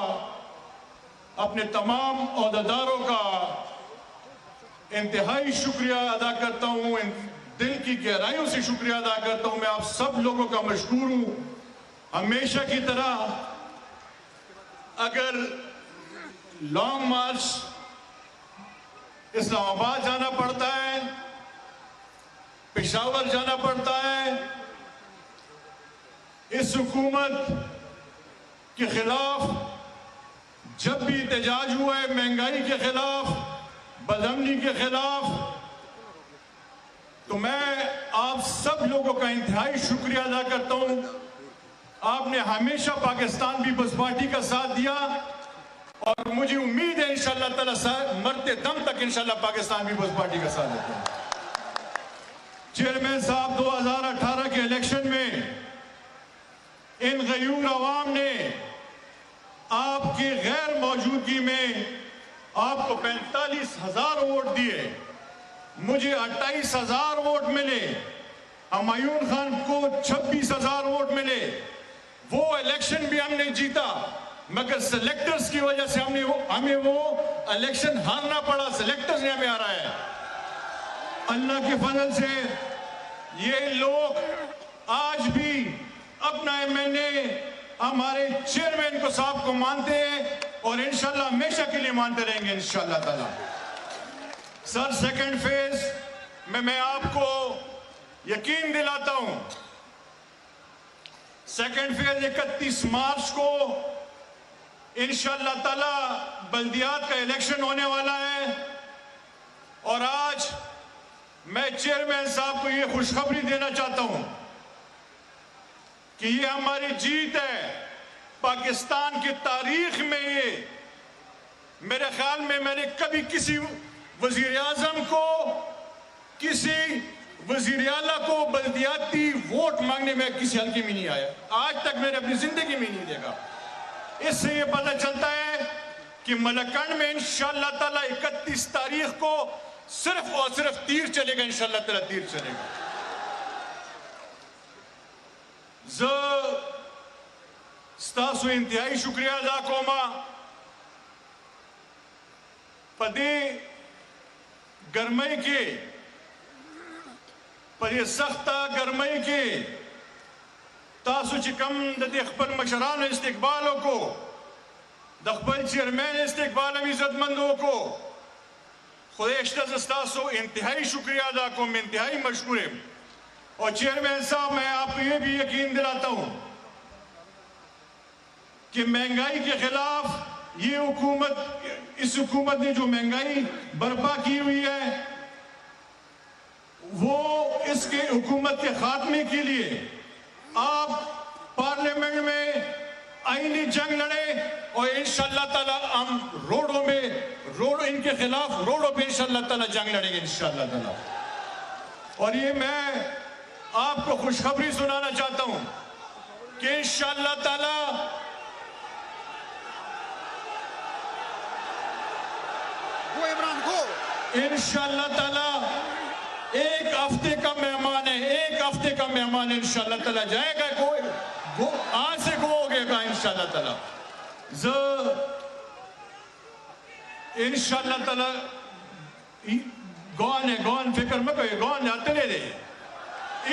اپنے تمام عہدیداروں کا انتہائی شکریہ ادا کرتا ہوں. دل کی گہرائیوں سے شکریہ ادا کرتا ہوں. میں آپ سب لوگوں کا مشکور ہوں. ہمیشہ کی طرح اگر لانگ مارچ اسلام آباد جانا پڑتا ہے، پشاور جانا پڑتا ہے، اس حکومت کے خلاف جب بھی احتجاج ہوا ہے، مہنگائی کے خلاف، بدامنی کے خلاف، تو میں آپ سب لوگوں کا انتہائی شکریہ ادا کرتا ہوں. آپ نے ہمیشہ پاکستان پیپلز پارٹی کا ساتھ دیا اور مجھے امید ہے انشاءاللہ تعالی مرتے دم تک انشاءاللہ پاکستان پیپلز پارٹی کا ساتھ دیتے ہیں. چیئرمین صاحب 2018 کے الیکشن میں ان غیور عوام نے آپ کی غیر موجودگی میں آپ کو 45,000 ووٹ دیے، مجھے 28,000 ووٹ ملے، ہمایون خان کو 26,000 ووٹ ملے. وہ الیکشن بھی ہم نے جیتا، مگر سلیکٹرز کی وجہ سے ہمیں وہ الیکشن ہارنا پڑا. سلیکٹرز نے ہمیں ہارا ہے. اللہ کے فضل سے یہ لوگ آج بھی اپنا MNA ہمارے چیئرمین کو صاحب کو مانتے ہیں اور انشاءاللہ ہمیشہ کے لیے مانتے رہیں گے انشاءاللہ تعالی. سر سیکنڈ فیز میں آپ کو یقین دلاتا ہوں، سیکنڈ فیز 31 مارچ کو انشاءاللہ تعالی بلدیات کا الیکشن ہونے والا ہے. اور آج میں چیئرمین صاحب کو یہ خوشخبری دینا چاہتا ہوں کہ یہ ہماری جیت ہے. پاکستان کی تاریخ میں یہ میرے خیال میں نے کبھی کسی وزیر اعظم کو، کسی وزیر اعلیٰ کو بلدیاتی ووٹ مانگنے میں کسی حلقے میں نہیں آیا. آج تک میں نے اپنی زندگی میں نہیں دیکھا. اس سے یہ پتہ چلتا ہے کہ ملکنڈ میں انشاءاللہ تعالی 31 تاریخ کو صرف اور صرف تیر چلے گا. انشاءاللہ تعالی تیر چلے گا. ستاسو انتہائی شکریہ ادا کوما پدی گرمائی کے پدی سختا گرمائی کے تاسو چکم دے خپل مشران استقبالوں کو دخپل چیئرمین استقبال عزت مندوں کو خدایشتہ ستاسو انتہائی شکریہ ادا کوم. انتہائی مشکور ہے. اور چیئرمین صاحب میں آپ کو یہ بھی یقین دلاتا ہوں کہ مہنگائی کے خلاف یہ حکومت، اس حکومت نے جو مہنگائی برپا کی ہوئی ہے وہ اس کے حکومت کے خاتمے کے لیے آپ پارلیمنٹ میں آئینی جنگ لڑے اور انشاءاللہ تعالی ہم ان کے خلاف روڈوں پہ انشاءاللہ تعالی جنگ لڑیں گے انشاءاللہ تعالی. اور یہ میں آپ کو خوشخبری سنانا چاہتا ہوں کہ انشاءاللہ تعالی انشاءاللہ تعالی ایک ہفتے کا مہمان ہے، ایک ہفتے کا مہمان ہے انشاءاللہ تعالی. جائے گا آج سے گو ہو گئے گا انشاءاللہ تعالی. انشاءاللہ تعالی گون ہے، گون فکر میں کوئی گون آتے لے دے،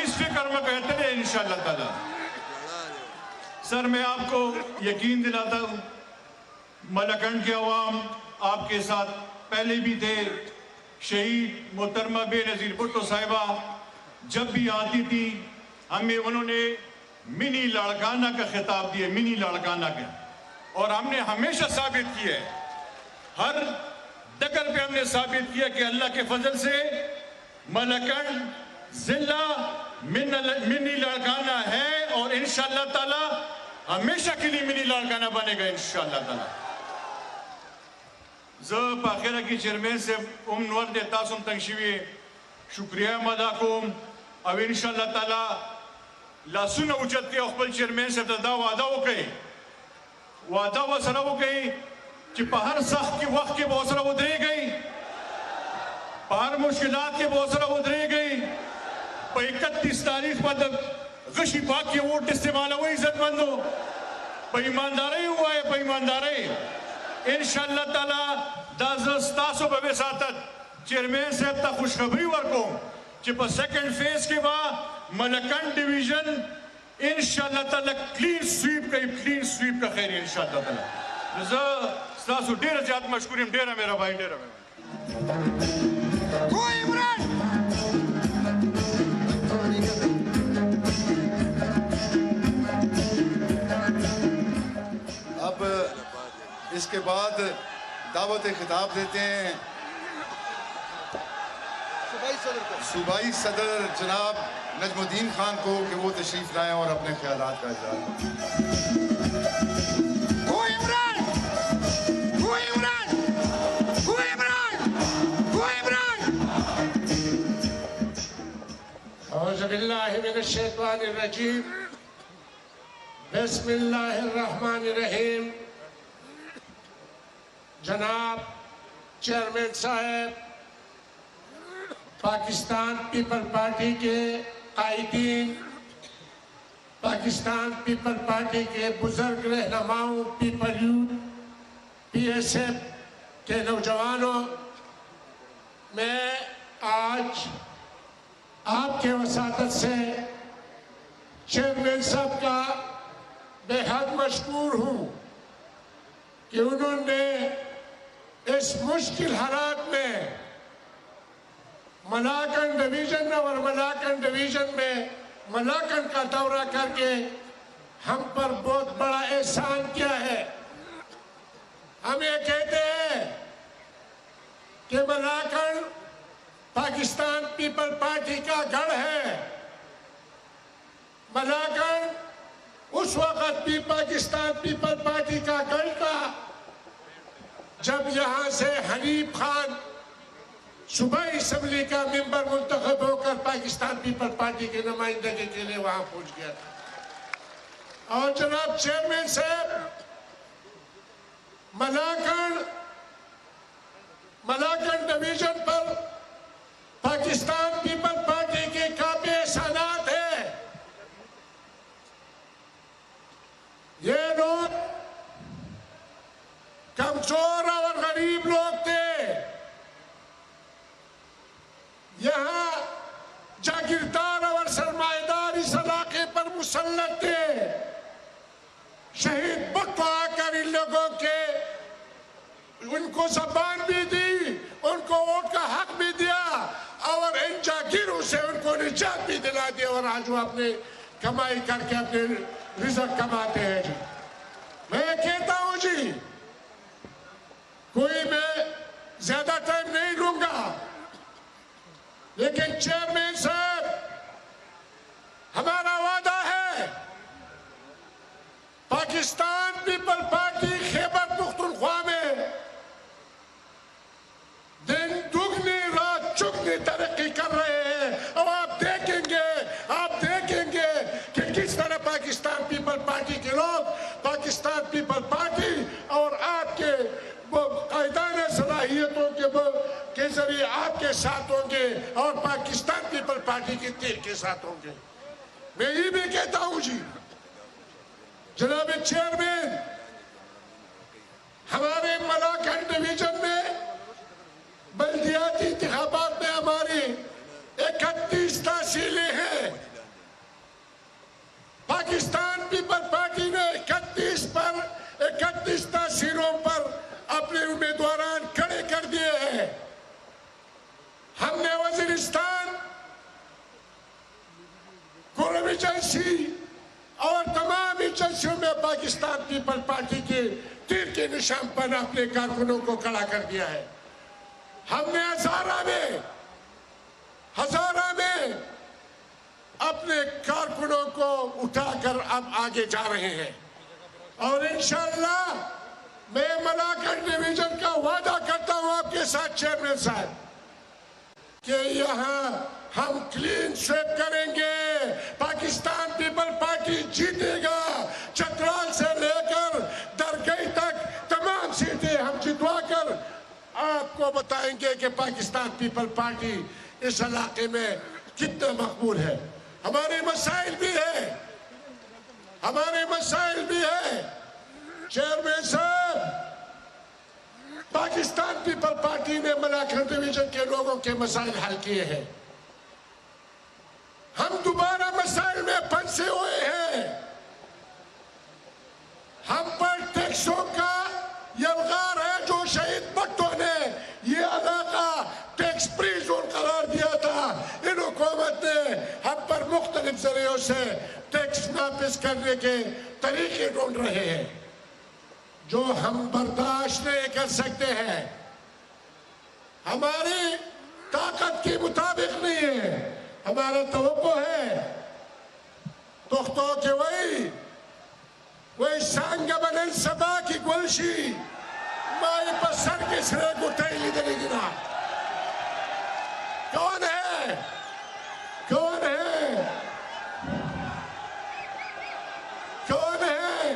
اس فکر میں کوئی آتے لے انشاءاللہ تعالی. سر میں آپ کو یقین دلاتا ہوں ملکنڈ کے عوام آپ کے ساتھ پہلے بھی تھے. شہید محترمہ بے نظیر بھٹو صاحبہ جب بھی آتی تھی ہمیں انہوں نے منی لاڑکانہ کا خطاب دیا، منی لاڑکانہ کا. اور ہم نے ہمیشہ ثابت کیا ہے، ہر ڈگر پہ ہم نے ثابت کیا کہ اللہ کے فضل سے ملکنڈ ضلع منی لاڑکانہ ہے اور انشاءاللہ تعالی ہمیشہ کے لیے منی لاڑکانہ بنے گا انشاءاللہ تعالی. پاخیرہ کی چیئرمین سے نور دے تاسم تنگشوی شکریہ مدا کوم. اب انشاءاللہ تعالی لاسون اوچت کے اخبر چیئرمین سے دا وعدہ ہو گئی، وعدہ وہ سرہ ہو گئی کہ پہر سخت کے وقت کے بہت سرہ ادھرے گئی، پہر مشکلات کے بہت سرہ ادھرے گئی. 31 تاریخ پر غشی پاک کے ووٹ استعمال ہوئی عزت مندو پہ ایمانداری ہوا ہے، پہ ایمانداری انشاءاللہ تعالی دازستاسو بے ساتت چیئرمین سے اب تک خوشخبری ورکو کہ پر سیکنڈ فیز کے بعد ملکنڈ ڈیویژن انشاءاللہ تعالی کلین سویپ کا خیر انشاءاللہ تعالی. ستاسو دیر زیاد مشکوریم. ڈیرہ میرا بھائی، ڈیرہ میرا کوئی عمران. اب اس کے بعد دعوت خطاب دیتے ہیں صوبائی صدر جناب نجم الدین خان کو کہ وہ تشریف لائیں اور اپنے خیالات کا اظہار. اعوذ باللہ من الشیطان الرجیم. بسم اللہ الرحمن الرحیم. جناب چیئرمین صاحب، پاکستان پیپل پارٹی کے قائدین، پاکستان پیپل پارٹی کے بزرگ رہنماؤں، People Youth, P S F کے نوجوانوں، میں آج آپ کے وساطت سے چیئرمین صاحب کا بے حد مشکور ہوں کہ انہوں نے اس مشکل حالات میں ملاکن ڈویژن اور ملاکن ڈویژن میں ملاکن کا دورہ کر کے ہم پر بہت بڑا احسان کیا ہے۔ ہم یہ کہتے ہیں کہ ملاکن پاکستان پیپل پارٹی کا گڑھ ہے۔ ملاکن اس وقت بھی پاکستان پیپل پارٹی کا گڑھ تھا جب یہاں سے حنیف خان صوبائی اسمبلی کا ممبر منتخب ہو کر پاکستان پیپل پارٹی کے نمائندگی کے لیے وہاں پہنچ گیا تھا۔ اور جناب چیئرمین صاحب، ملاکن ڈویژن پر پاکستان پیپل پارٹی کے کافی احسانات ہیں۔ یہ لوگ کمزور اور غریب لوگ تھے، یہاں جاگیردار اور سرمایہ دار اس علاقے پر مسلط تھے۔ شہید بختو آ کر ان لوگوں کے ان کو زبان بھی دی، ان کو ووٹ کا حق بھی دیا اور ان جاگیروں سے ان کو نجات بھی دلا دی، اور آج وہ اپنے کمائی کر کے اپنے رزق کماتے ہیں۔ جی میں کہتا ہوں جی، کوئی میں زیادہ ٹائم نہیں لوں گا، لیکن چیئرمین صاحب ہمارا وعدہ ہے، پاکستان پیپل پارٹی خیبر پختونخوا میں دن دگنی رات چگنی ترقی کر رہے ہیں، اور آپ دیکھیں گے کہ کس طرح پاکستان پیپل پارٹی کے لوگ پاکستان پیپل پارٹی اور آپ کے قائدان صلاحیتوں کے ذریعے آپ کے ساتھ ہوں گے اور پاکستان پیپل پارٹی کے تیر کے ساتھ ہوں گے۔ میں یہ بھی کہتا ہوں جی جناب چیئرمین، ہمارے ملاکن ڈویژن میں بلدیاتی انتخابات میں ہماری 31 تحصیلیں ہیں۔ پاکستان پیپل پارٹی نے 31 تحصیلوں پر اپنے امیدواران کھڑے کر دیے ہیں۔ ہم نے وزیرستان، قرم ایجنسی اور تمام ایجنسیوں میں پاکستان پیپل پارٹی کے تیر کے نشان پر اپنے کارکنوں کو کھڑا کر دیا ہے۔ ہم نے ہزارہ میں اپنے کارکنوں کو اٹھا کر اب آگے جا رہے ہیں، اور انشاءاللہ میں ملاکن ڈویژن کا وعدہ کرتا ہوں آپ کے ساتھ چیئرمین صاحب کہ یہاں ہم کلین سویپ کریں گے، پاکستان پیپل پارٹی جیتے گا، چترال سے لے کر درگئی تک تمام سیٹیں ہم جتوا کر آپ کو بتائیں گے کہ پاکستان پیپل پارٹی اس علاقے میں کتنا مقبول ہے۔ ہمارے مسائل بھی ہیں چیئرمین صاحب، پاکستان پیپل پارٹی نے ملاکن ڈویژن کے لوگوں کے مسائل حل کیے ہیں۔ ہم دوبارہ مسائل میں پھنسے ہوئے ہیں۔ ہم پر ٹیکسوں کا یلغار ہے، جو شہید بختو نے یہ علاقہ ٹیکس فری زون قرار دیا تھا، ان حکومت نے ہم پر مختلف ذریعوں سے ٹیکس نافذ کرنے کے طریقے ڈھونڈ رہے ہیں جو ہم برداشت نہیں کر سکتے ہیں۔ ہماری طاقت کے مطابق نہیں ہے۔ ہمارا توقع ہے تختوں کے وہی سانگا بنن سبا کی گلشی مائی پسر کس رے گٹائی لیدنی گنا۔ کون ہے؟ کون ہے؟ کون ہے؟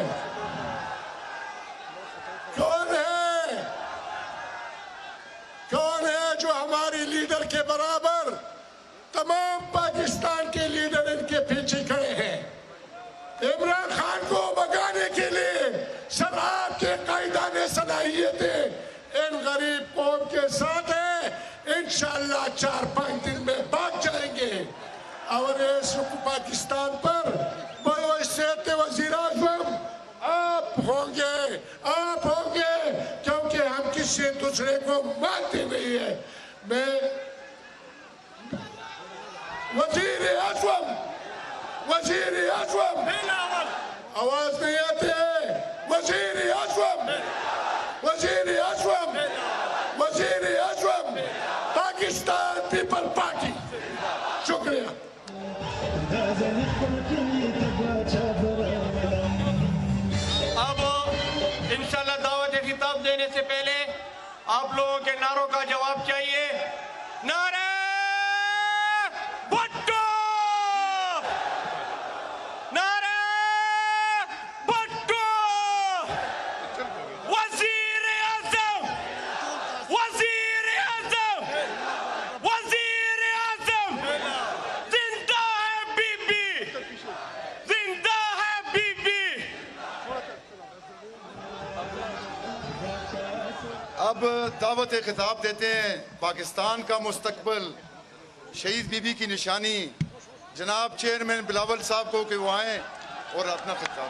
کون ہے؟ لیڈر کے برابر تمام پاکستان کے لیڈر ان کے پیچھے کھڑے ہیں. عمران خان کو بھگانے کے لیے سب آپ کے قائدان صلاحیتیں ان غریب قوم کے ساتھ ہیں. انشاءاللہ 4-5 دن میں بھاگ جائیں گے اور اس پاکستان پر بحیثیت وزیر اعظم آپ ہوں گے کیونکہ ہم کسی دوسرے کو مانتے نہیں ہیں. میں وزیر اعظم آواز نہیں آتی ہے. وزیر اعظم پاکستان پیپل پارٹی. شکریہ. اب انشاءاللہ دعوت خطاب دینے سے پہلے آپ لوگوں کے نعروں کا جواب چاہیے. نعرہ بھٹو، نعرہ بھٹو، وزیر اعظم، وزیر اعظم، وزیر اعظم، زندہ ہے بی بی، زندہ ہے بی بی. اب دعوت خطاب دیتے ہیں پاکستان کا مستقبل، شہید بی بی کی نشانی، جناب چیئرمین بلاول صاحب کو کہ وہ آئیں اور اپنا خطاب.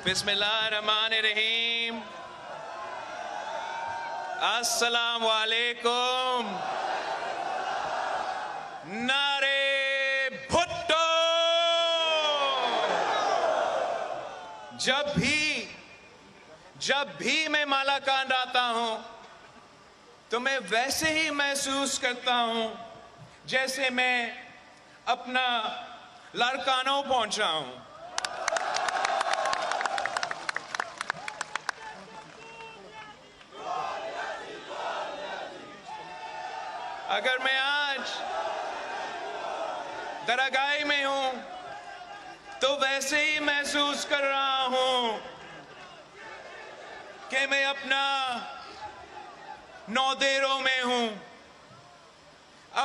بسم اللہ الرحمن الرحیم. السلام علیکم. نعرے بھٹو. جب بھی میں مالاکان آتا ہوں تو میں ویسے ہی محسوس کرتا ہوں جیسے میں اپنا لاڑکانوں پہنچا ہوں. اگر میں آج درگاہ میں ہوں تو ویسے ہی محسوس کر رہا ہوں کہ میں اپنا نودیروں میں ہوں.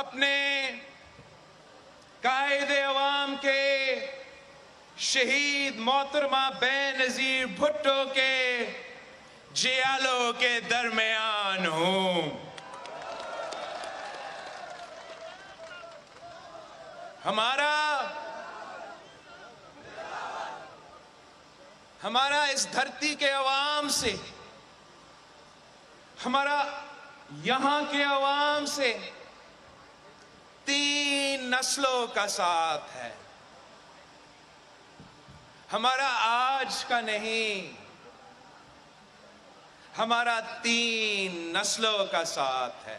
اپنے قائد عوام کے شہید محترمہ بے نظیر بھٹو کے جیالوں کے درمیان ہوں. ہمارا اس دھرتی کے عوام سے، ہمارا یہاں کے عوام سے 3 نسلوں کا ساتھ ہے. ہمارا آج کا نہیں، ہمارا 3 نسلوں کا ساتھ ہے.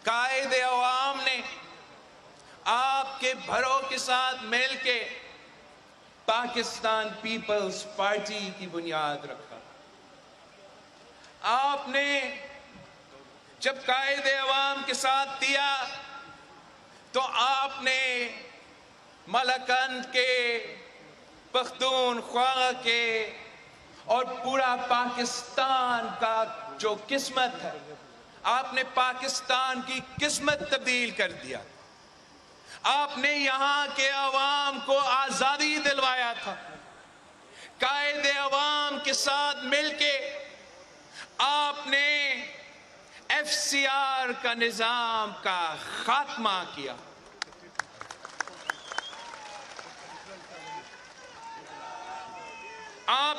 قائد عوام نے آپ کے بھروں کے ساتھ مل کے پاکستان پیپلز پارٹی کی بنیاد رکھا. آپ نے جب قائد عوام کے ساتھ دیا تو آپ نے ملاکنڈ کے، پختونخوا کے اور پورا پاکستان کا جو قسمت ہے، آپ نے پاکستان کی قسمت تبدیل کر دیا. آپ نے یہاں کے عوام کو آزادی دلوایا تھا. قائد عوام کے ساتھ مل کے آپ نے FCR کا نظام کا خاتمہ کیا. آپ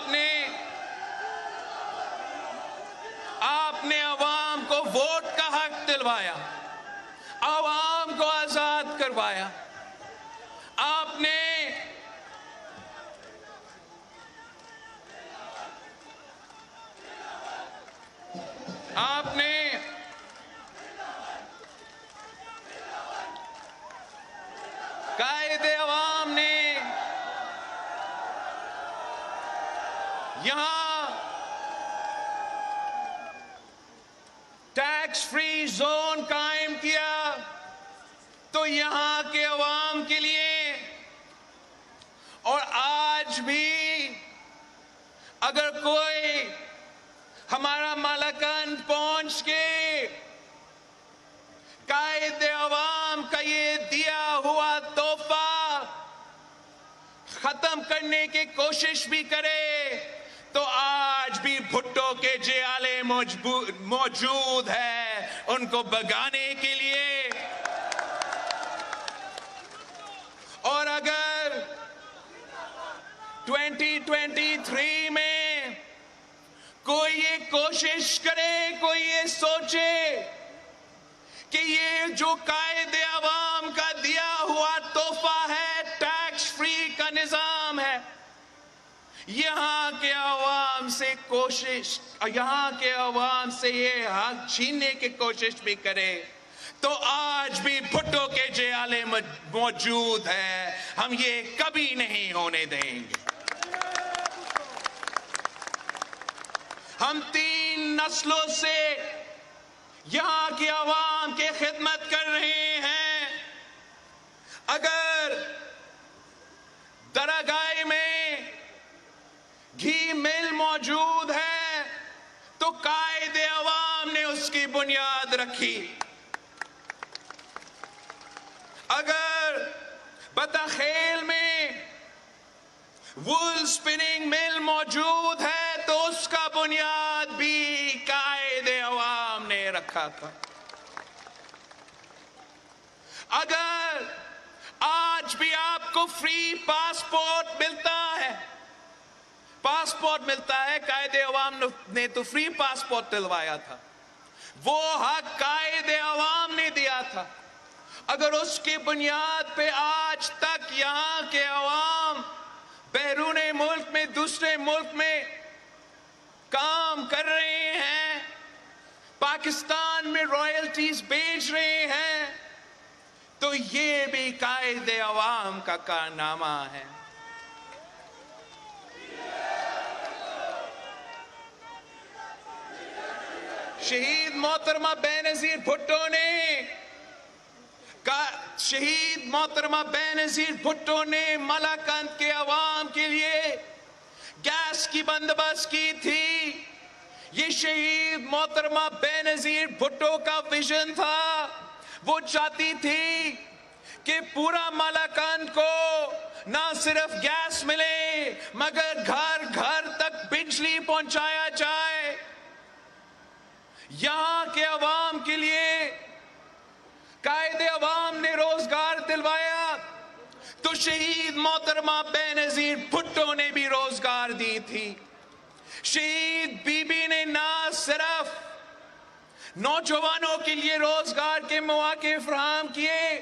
نے عوام کو ووٹ کا حق دلوایا، عوام کو آزاد کروایا. آپ نے قائد عوام نے یہاں ٹیکس فری زون قائم کیا تو یہاں کے عوام کے لیے، اور آج بھی اگر کوئی ہمارا مالاکنڈ پہنچ کے قائد عوام کا یہ دیا ہوا تحفہ ختم کرنے کی کوشش بھی کرے تو آج بھی بھٹو کے جیالے موجود ہے ان کو بھگانے کے لیے۔ اور اگر 2023 میں کوئی یہ کوشش کرے، کوئی یہ سوچے کہ یہ جو قائد عوام کا دیا ہوا تحفہ ہے، ٹیکس فری کا نظام ہے، یہاں کے عوام سے یہ حق چھیننے کی کوشش بھی کرے تو آج بھی بھٹو کے جیالے موجود ہے، ہم یہ کبھی نہیں ہونے دیں گے۔ ہم 3 نسلوں سے یہاں کی عوام کی خدمت کر رہے ہیں۔ اگر درگاہ میں گھی مل موجود ہے تو قائد عوام نے اس کی بنیاد رکھی۔ اگر بطخیل میں وول سپننگ مل موجود ہے تو اس کا بنیاد بھی قائد عوام نے رکھا تھا۔ اگر آج بھی آپ کو فری پاسپورٹ ملتا ہے، قائد عوام نے تو فری پاسپورٹ دلوایا تھا، وہ حق قائد عوام نے دیا تھا۔ اگر اس کی بنیاد پہ آج تک یہاں کے عوام بیرون ملک میں، دوسرے ملک میں کام کر رہے ہیں، پاکستان میں رائلٹیز بیچ رہے ہیں، تو یہ بھی قائد عوام کا کارنامہ ہے۔ شہید محترمہ بینظیر بھٹو نے مالاکنڈ کے عوام کے لیے گیس کی بندوبست کی تھی۔ یہ شہید محترمہ بینظیر بھٹو کا ویژن تھا، وہ چاہتی تھی کہ پورا مالاکنڈ کو نہ صرف گیس ملے مگر گھر گھر تک بجلی پہنچایا جائے۔ یہاں کے عوام کے لیے قائد عوام نے روزگار دلوایا تو شہید محترمہ بینظیر بھٹو نے بھی روزگار دی تھی۔ شہید بی بی نے نہ صرف نوجوانوں کے لیے روزگار کے مواقع فراہم کیے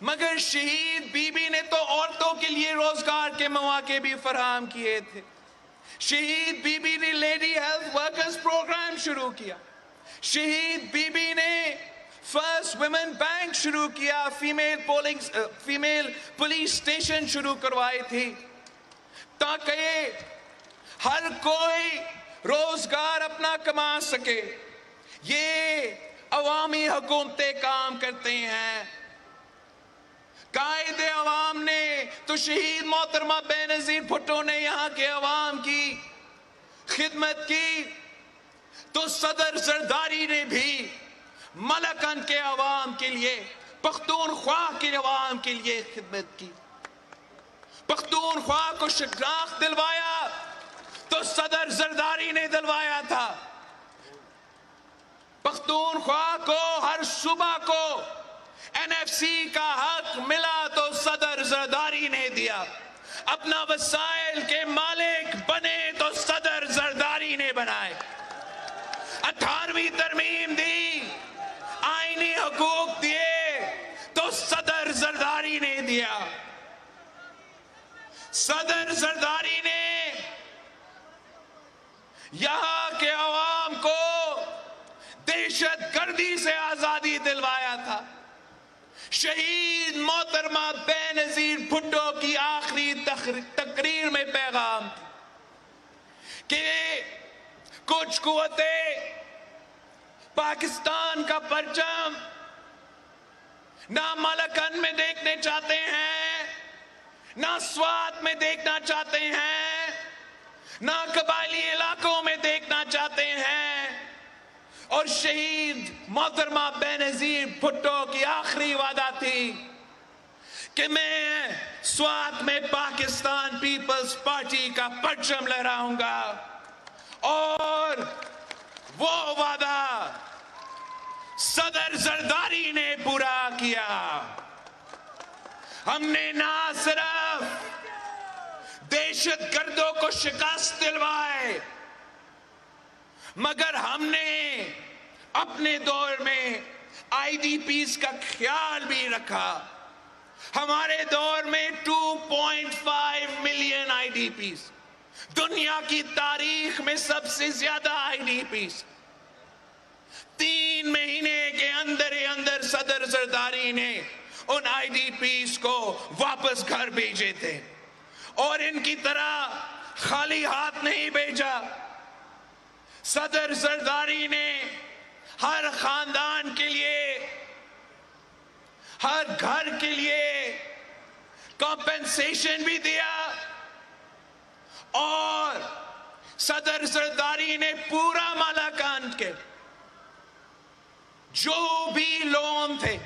مگر شہید بی بی نے تو عورتوں کے لیے روزگار کے مواقع بھی فراہم کیے تھے۔ شہید بی بی نے لیڈی ہیلتھ ورکرز پروگرام شروع کیا۔ شہید بی بی نے فرسٹ ویمن بینک شروع کیا، فیمیل پولیس اسٹیشن شروع کروائی تھی تاکہ ہر کوئی روزگار اپنا کما سکے۔ یہ عوامی حکومتیں کام کرتے ہیں۔ قائد عوام نے تو شہید محترمہ بینظیر بھٹو نے یہاں کے عوام کی خدمت کی تو صدر زرداری نے بھی مالاکنڈ کے عوام کے لیے، پختونخوا کے عوام کے لیے خدمت کی۔ پختونخوا کو شناخت دلوایا تو صدر زرداری نے دلوایا تھا۔ پختونخوا کو ہر صوبہ کو NFC کا حق ملا تو صدر زرداری نے دیا۔ اپنا وسائل کے مالک بنے تو صدر زرداری نے بنائے۔ 18ویں ترمیم دی، آئینی حقوق دیے تو صدر زرداری نے دیا۔ صدر زرداری نے یہاں کے عوام کو دہشت گردی سے آزادی دلوایا تھا۔ شہید محترمہ بینظیر بھٹو کی آخری تقریر میں پیغام کہ کچھ قوتیں پاکستان کا پرچم نہ ملکن میں دیکھنے چاہتے ہیں، نہ سوات میں دیکھنا چاہتے ہیں، نہ قبائلی علاقوں میں دیکھنا چاہتے ہیں، اور شہید محترمہ بینظیر بھٹو کی آخری وعدہ تھی کہ میں سوات میں پاکستان پیپلز پارٹی کا پرچم لہراؤں گا، اور وہ وعدہ صدر زرداری نے پورا کیا۔ ہم نے نہ صرف دہشت گردوں کو شکست دلوائے، مگر ہم نے اپنے دور میں آئی ڈی پیز کا خیال بھی رکھا۔ ہمارے دور میں 2.5 ملین آئی ڈی پیز، دنیا کی تاریخ میں سب سے زیادہ آئی ڈی پیز، 3 مہینے کے اندر ہی اندر صدر زرداری نے ان آئی ڈی پیز کو واپس گھر بھیجے تھے، اور ان کی طرح خالی ہاتھ نہیں بھیجا۔ صدر زرداری نے ہر خاندان کے لیے، ہر گھر کے لیے کمپنسیشن بھی دیا، اور صدر زرداری نے پورا مالاکنڈ کے جو بھی لون تھے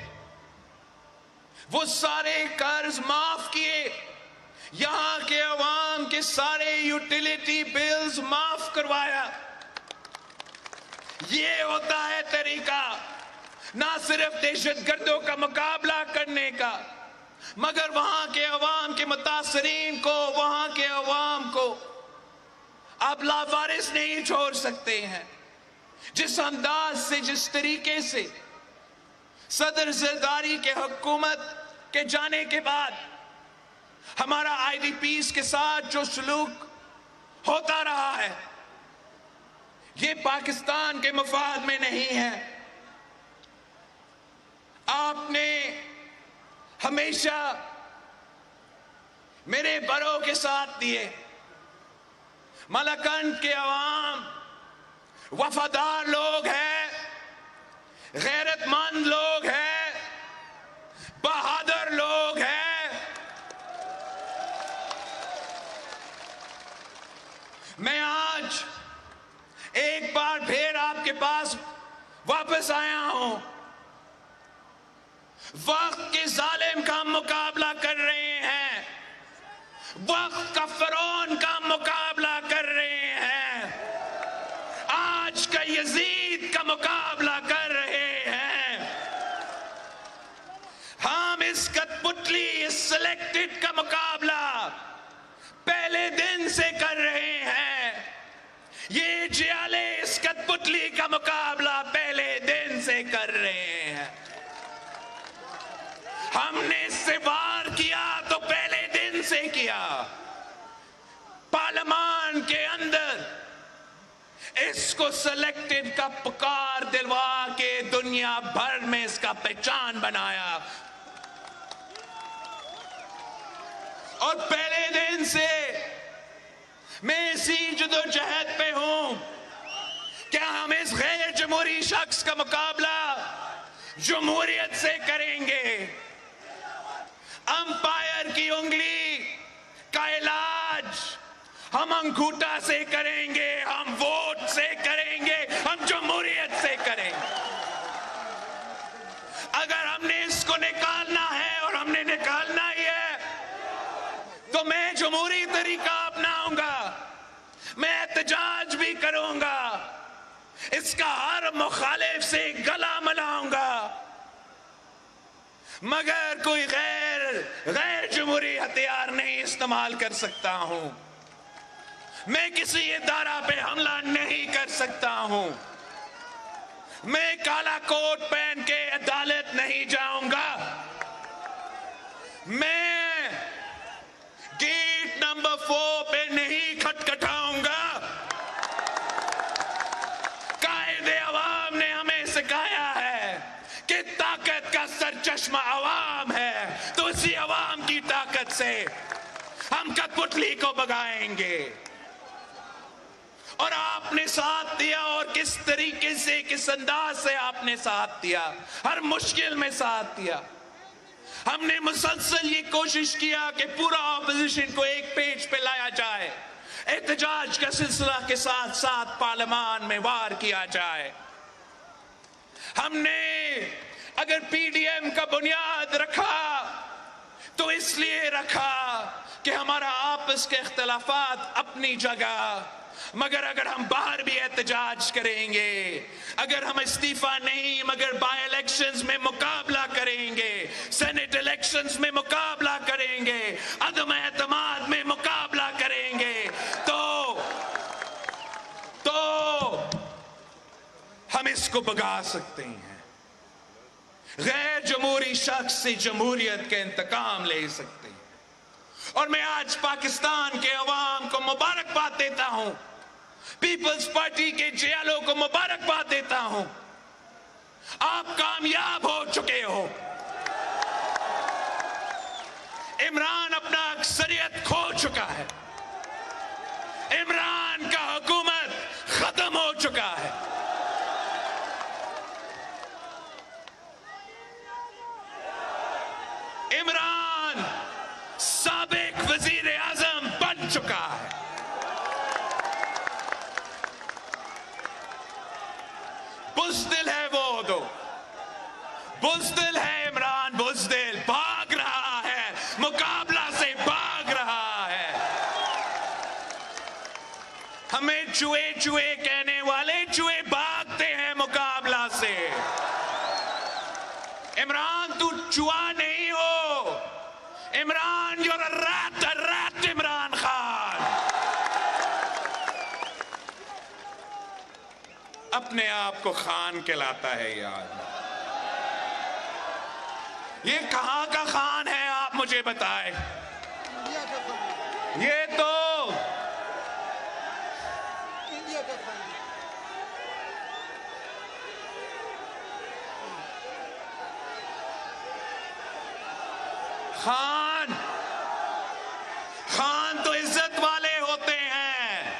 وہ سارے قرض معاف کیے، یہاں کے عوام کے سارے یوٹیلیٹی بلز معاف کروایا۔ یہ ہوتا ہے طریقہ نہ صرف دہشت گردوں کا مقابلہ کرنے کا، مگر وہاں کے عوام کے متاثرین کو، وہاں کے عوام کو آپ لاوارث نہیں چھوڑ سکتے ہیں۔ جس انداز سے، جس طریقے سے صدر زرداری کے حکومت کے جانے کے بعد ہمارا آئی ڈی پیز کے ساتھ جو سلوک ہوتا رہا ہے، یہ پاکستان کے مفاد میں نہیں ہے۔ آپ نے ہمیشہ میرے بروں کے ساتھ دیے۔ مالاکنڈ کے عوام وفادار لوگ ہیں، غیرت مند لوگ ہیں، بہادر لوگ ہیں۔ میں آج ایک بار پھر آپ کے پاس واپس آیا ہوں۔ وقت کے ظالم کا مقابلہ کر رہے ہیں، وقت کا فرعون کا مقابلہ کر رہے ہیں، آج کا یزید کا مقابلہ کر رہے ہیں۔ ہم اس کٹ پتلی، اس سلیکٹڈ کا مقابلہ پہلے دن سے کر رہے ہیں۔ یہ جیالے اس کٹ پتلی کا مقابلہ پہلے دن سے کر رہے ہیں۔ ہم نے اس سے وار کیا تو پہلے دن سے کیا۔ پارلیمان کے اندر اس کو سلیکٹڈ کا پکار دلوا کے دنیا بھر میں اس کا پہچان بنایا، اور پہلے دن سے میں اسی جدوجہد پہ ہوں۔ کیا ہم اس غیر جمہوری شخص کا مقابلہ جمہوریت سے کریں گے؟ امپائر کی انگلی کا علاج ہم انگوٹھا سے کریں گے، ہم ووٹ سے کریں گے، ہم جمہوریت سے کریں گے۔ اگر ہم نے اس کو نکالنا ہے، اور ہم نے نکالنا ہی ہے، تو میں جمہوری طریقہ اپناؤں گا، میں احتجاج بھی کروں گا، اس کا ہر مخالف سے گلا ملاؤں گا، مگر کوئی غیر جمہوری ہتھیار نہیں استعمال کر سکتا ہوں۔ میں کسی ادارہ پہ حملہ نہیں کر سکتا ہوں۔ میں کالا کوٹ پہن کے عدالت نہیں جاؤں گا۔ میں گیٹ نمبر 4 پہ نہیں کھٹکھٹاؤں گا۔ قائد عوام نے ہمیں سکھایا ہے کہ طاقت کا سرچشمہ عوام ہے تو اسی عوام کی طاقت سے ہم کٹپٹلی کو بگائیں گے. اور آپ نے ساتھ دیا, اور کس طریقے سے, کس انداز سے آپ نے ساتھ دیا, ہر مشکل میں ساتھ دیا. ہم نے مسلسل یہ کوشش کیا کہ پورا اپوزیشن کو ایک پیج پہ لایا جائے, احتجاج کا سلسلہ کے ساتھ ساتھ پارلیمان میں وار کیا جائے. ہم نے اگر پی ڈی ایم کا بنیاد رکھا تو اس لیے رکھا کہ ہمارا آپس کے اختلافات اپنی جگہ, مگر اگر ہم باہر بھی احتجاج کریں گے, اگر ہم استعفیٰ نہیں مگر بائی الیکشنز میں مقابلہ کریں گے, سینٹ الیکشنز میں مقابلہ کریں گے, عدم اعتماد میں مقابلہ کریں گے, تو ہم اس کو بگا سکتے ہیں. غیر جمہوری شخص سے جمہوریت کے انتقام لے سکتے ہیں. اور میں آج پاکستان کے عوام کو مبارکباد دیتا ہوں, پیپلز پارٹی کے جیلوں کو مبارکباد دیتا ہوں. آپ کامیاب ہو چکے ہو. عمران اپنا اکثریت کھو چکا ہے. عمران کا حکومت ختم ہو چکا ہے. عمران سابق وزیر اعظم بن چکا ہے. بزدل ہے وہ دو, بزدل ہے عمران, بزدل بھاگ رہا ہے, مقابلہ سے بھاگ رہا ہے. ہمیں چوہے چوہے کہنے والے چوہے بھاگتے ہیں مقابلہ سے. عمران تو چوہا نہیں ہو. Imran you're a rat Imran Khan. اپنے آپ کو خان کہلاتا ہے یہ آدمی. یہ کہاں کا خان ہے آپ مجھے بتائیں. یہ تو خان تو عزت والے ہوتے ہیں.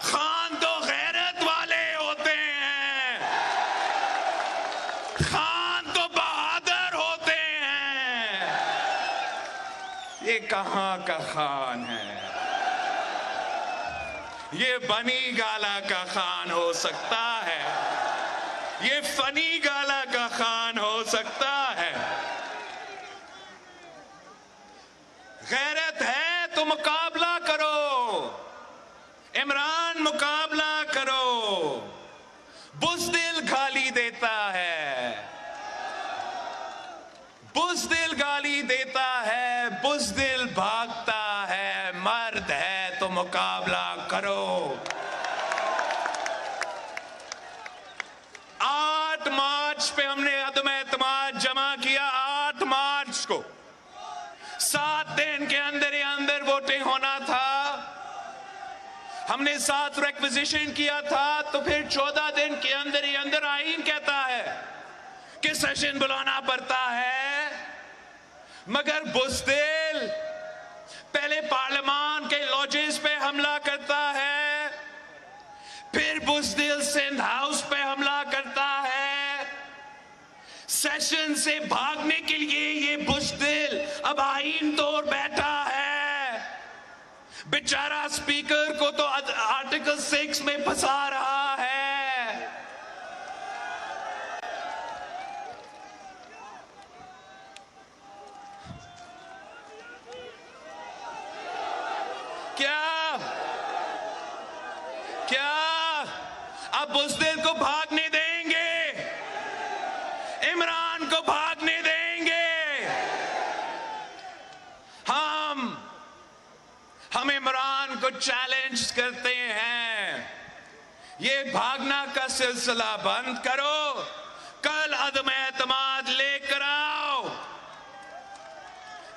خان تو غیرت والے ہوتے ہیں. خان تو بہادر ہوتے ہیں. یہ کہاں کا خان ہے؟ یہ بنی گالا کا خان ہو سکتا ہے, یہ فنی گالا کا خان ہو سکتا ہے. غیرت ہے تو مقابلہ کرو. عمران مقابلہ کرو. بزدل گالی دیتا ہے, بزدل گالی دیتا ہے, بزدل بھاگتا ہے. مرد ہے تو مقابلہ کرو. 8 مارچ پہ ہم نے عدم اعتماد جمع کیا. 8 مارچ کو 7 دن کے اندر ہی اندر ووٹنگ ہونا تھا. ہم نے 7 ریکویزیشن کیا تھا, تو پھر 14 دن کے اندر ہی اندر آئین کہتا ہے کہ سیشن بلانا پڑتا ہے. مگر بزدل پہلے پارلیمان کے لاجز پہ حملہ کرتا ہے, پھر بزدل سندھ ہاؤس پہ حملہ کرتا ہے. سیشن سے بھاگنے کے لیے یہ بزدل اب آئین توڑ بیٹھا ہے. بیچارہ سپیکر کو تو آرٹیکل 6 میں پھنسا رہا ہے. کیا اب بزدل کو بھاگنے دیں گے؟ عمران کو بھاگنے دیں گے؟ ہم عمران کو چیلنج کرتے ہیں, یہ بھاگنا کا سلسلہ بند کرو. کل عدم اعتماد لے کر آؤ.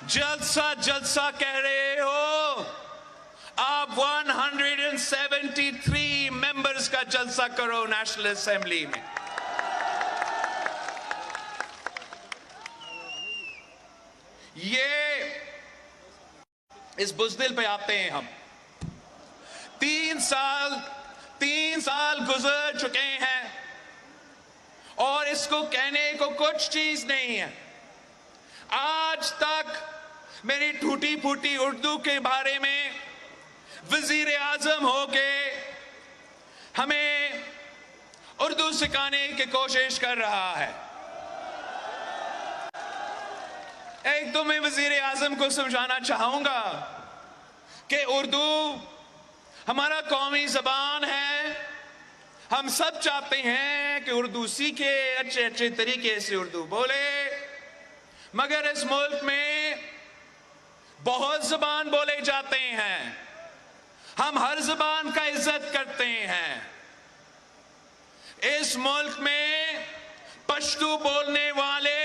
جلسہ کہہ رہے ہو آپ. 173 ممبرز کا جلسہ کرو نیشنل اسمبلی میں. یہ اس بزدل پہ آتے ہیں ہم. 3 سال گزر چکے ہیں اور اس کو کہنے کو کچھ چیز نہیں ہے. آج تک میری ٹوٹی پھوٹی اردو کے بارے میں وزیر اعظم ہو کے ہمیں اردو سکھانے کی کوشش کر رہا ہے. ایک تو میں وزیر اعظم کو سمجھانا چاہوں گا کہ اردو ہمارا قومی زبان ہے. ہم سب چاہتے ہیں کہ اردو سیکھے, اچھے طریقے سے اردو بولے, مگر اس ملک میں بہت زبان بولے جاتے ہیں. ہم ہر زبان کا عزت کرتے ہیں. اس ملک میں پشتو بولنے والے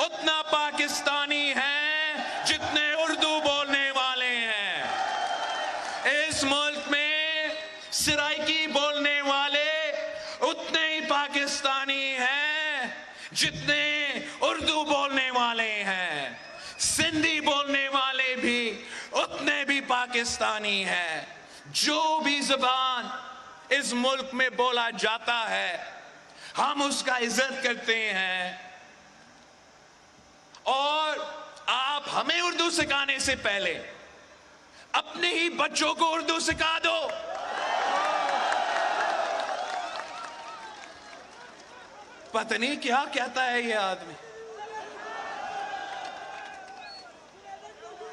اتنا پاکستانی ہیں جتنے اردو بولنے والے ہیں. اس ملک میں سرائکی بولنے والے اتنے ہی پاکستانی ہیں جتنے اردو بولنے والے ہیں. سندھی بولنے والے بھی اتنے بھی پاکستانی ہیں. جو بھی زبان اس ملک میں بولا جاتا ہے ہم اس کا عزت کرتے ہیں. اور آپ ہمیں اردو سکھانے سے پہلے اپنے ہی بچوں کو اردو سکھا دو. پتہ نہیں کیا کہتا ہے یہ آدمی.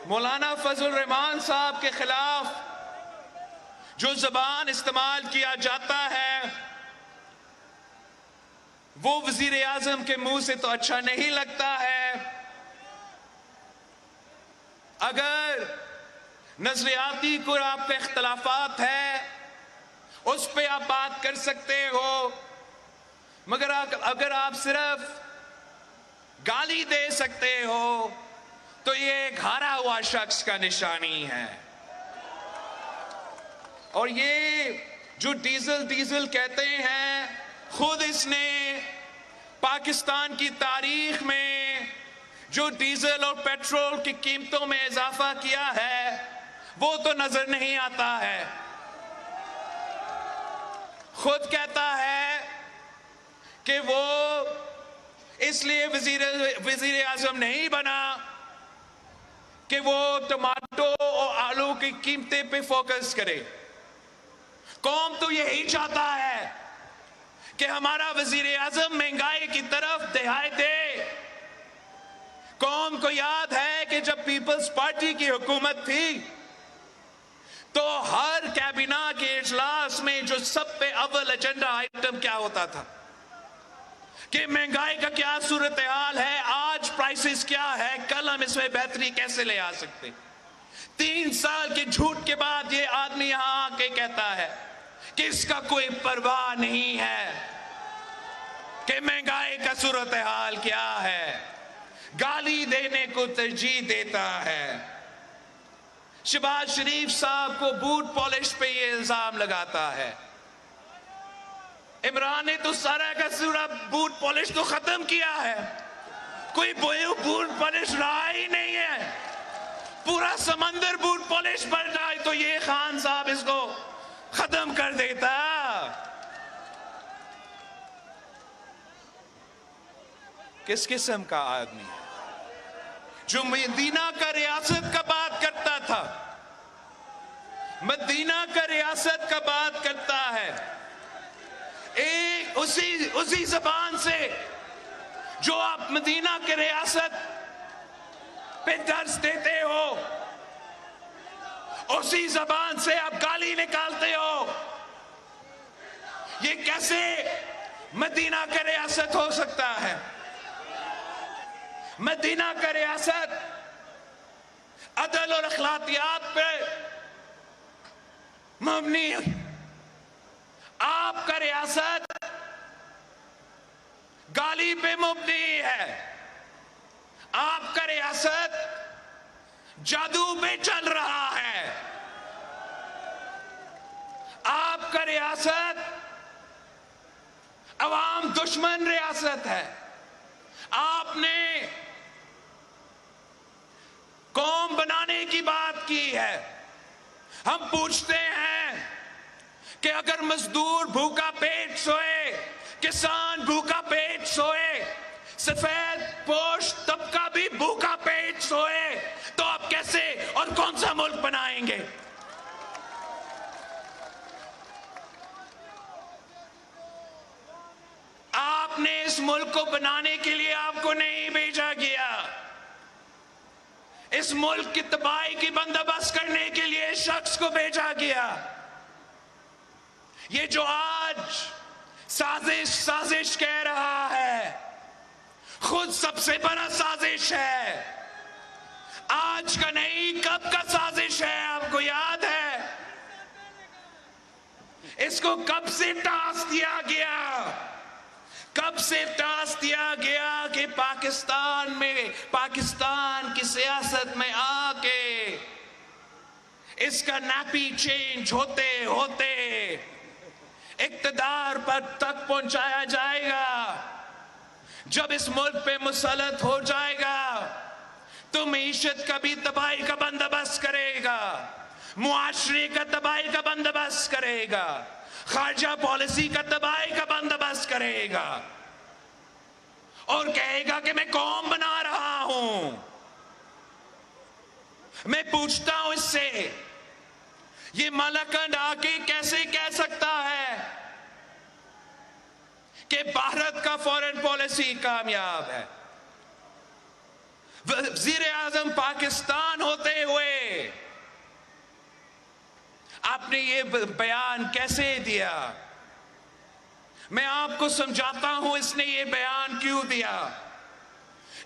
مولانا فضل الرحمان صاحب کے خلاف جو زبان استعمال کیا جاتا ہے وہ وزیر اعظم کے منہ سے تو اچھا نہیں لگتا ہے. اگر نظریاتی کو آپ کے اختلافات ہیں اس پہ آپ بات کر سکتے ہو, مگر اگر آپ صرف گالی دے سکتے ہو تو یہ ایک ہارا ہوا شخص کا نشانی ہے. اور یہ جو ڈیزل کہتے ہیں, خود اس نے پاکستان کی تاریخ میں جو ڈیزل اور پیٹرول کی قیمتوں میں اضافہ کیا ہے وہ تو نظر نہیں آتا ہے. خود کہتا ہے کہ وہ اس لیے وزیر اعظم نہیں بنا کہ وہ ٹماٹو اور آلو کی قیمتیں پہ فوکس کرے. قوم تو یہی چاہتا ہے کہ ہمارا وزیر اعظم مہنگائی کی طرف دہائی دے. قوم کو یاد ہے کہ جب پیپلز پارٹی کی حکومت تھی تو ہر کابینہ کے اجلاس میں جو سب پہ اول ایجنڈا آئٹم کیا ہوتا تھا کہ مہنگائی کا کیا صورتحال ہے, آج پرائسز کیا ہے, کل ہم اس میں بہتری کیسے لے آ سکتے. 3 سال کے جھوٹ کے بعد یہ آدمی یہاں آ کے کہتا ہے کہ اس کا کوئی پرواہ نہیں ہے کہ مہنگائی کا صورتحال کیا ہے. گالی دینے کو ترجیح دیتا ہے. شہباز شریف صاحب کو بوٹ پالش پہ یہ الزام لگاتا ہے. عمران نے تو سارا کا سورا بوٹ پالش تو ختم کیا ہے. کوئی بوٹ پالش رہا ہی نہیں ہے. پورا سمندر بوٹ پالش پر جائے تو یہ خان صاحب اس کو ختم کر دیتا. کس قسم کا آدمی ہے جو مدینہ کا ریاست کا بات کرتا تھا, مدینہ کا ریاست کا بات کرتا ہے, ایک اسی زبان سے جو آپ مدینہ کے ریاست پہ درس دیتے ہو اسی زبان سے آپ گالی نکالتے ہو. یہ کیسے مدینہ کا ریاست ہو سکتا ہے؟ مدینہ کا ریاست عدل اور اخلاقیات پہ مبنی, آپ کا ریاست گالی پہ مبنی ہے. آپ کا ریاست جادو پہ چل رہا ہے. آپ کا ریاست عوام دشمن ریاست ہے. آپ نے ہم پوچھتے ہیں کہ اگر مزدور بھوکا پیٹ سوئے، کسان بھوکا پیٹ سوئے، سفید پوش طبقہ بھی بھوکا پیٹ سوئے، تو آپ کیسے اور کون سا ملک بنائیں گے؟ آپ نے اس ملک کو بنانے کے لیے آپ کو نہیں بھیجا گیا، اس ملک کی تباہی کی بندوبست کرنے کے لیے اس شخص کو بھیجا گیا۔ یہ جو آج سازش کہہ رہا ہے، خود سب سے بڑا سازش ہے، آج کا نہیں کب کا سازش ہے، آپ کو یاد ہے؟ اس کو کب سے ٹاسک دیا گیا، کب سے ٹاسک دیا گیا کہ پاکستان کی سیاست میں آ کے اس کا نیپی چینج ہوتے ہوتے اقتدار پر تک پہنچایا جائے گا۔ جب اس ملک پہ مسلط ہو جائے گا تو معیشت کا بھی تباہی کا بندوبست کرے گا، معاشرے کا تباہی کا بندوبست کرے گا، خارجہ پالیسی کا تباہی کا بندوبست کرے گا، اور کہے گا کہ میں قوم بنا رہا ہوں۔ میں پوچھتا ہوں اس سے، یہ ملاکنڈ آ کے کیسے کہہ سکتا ہے کہ بھارت کا فورن پالیسی کامیاب ہے؟ وزیر اعظم پاکستان ہوتے ہوئے آپ نے یہ بیان کیسے دیا؟ میں آپ کو سمجھاتا ہوں اس نے یہ بیان کیوں دیا۔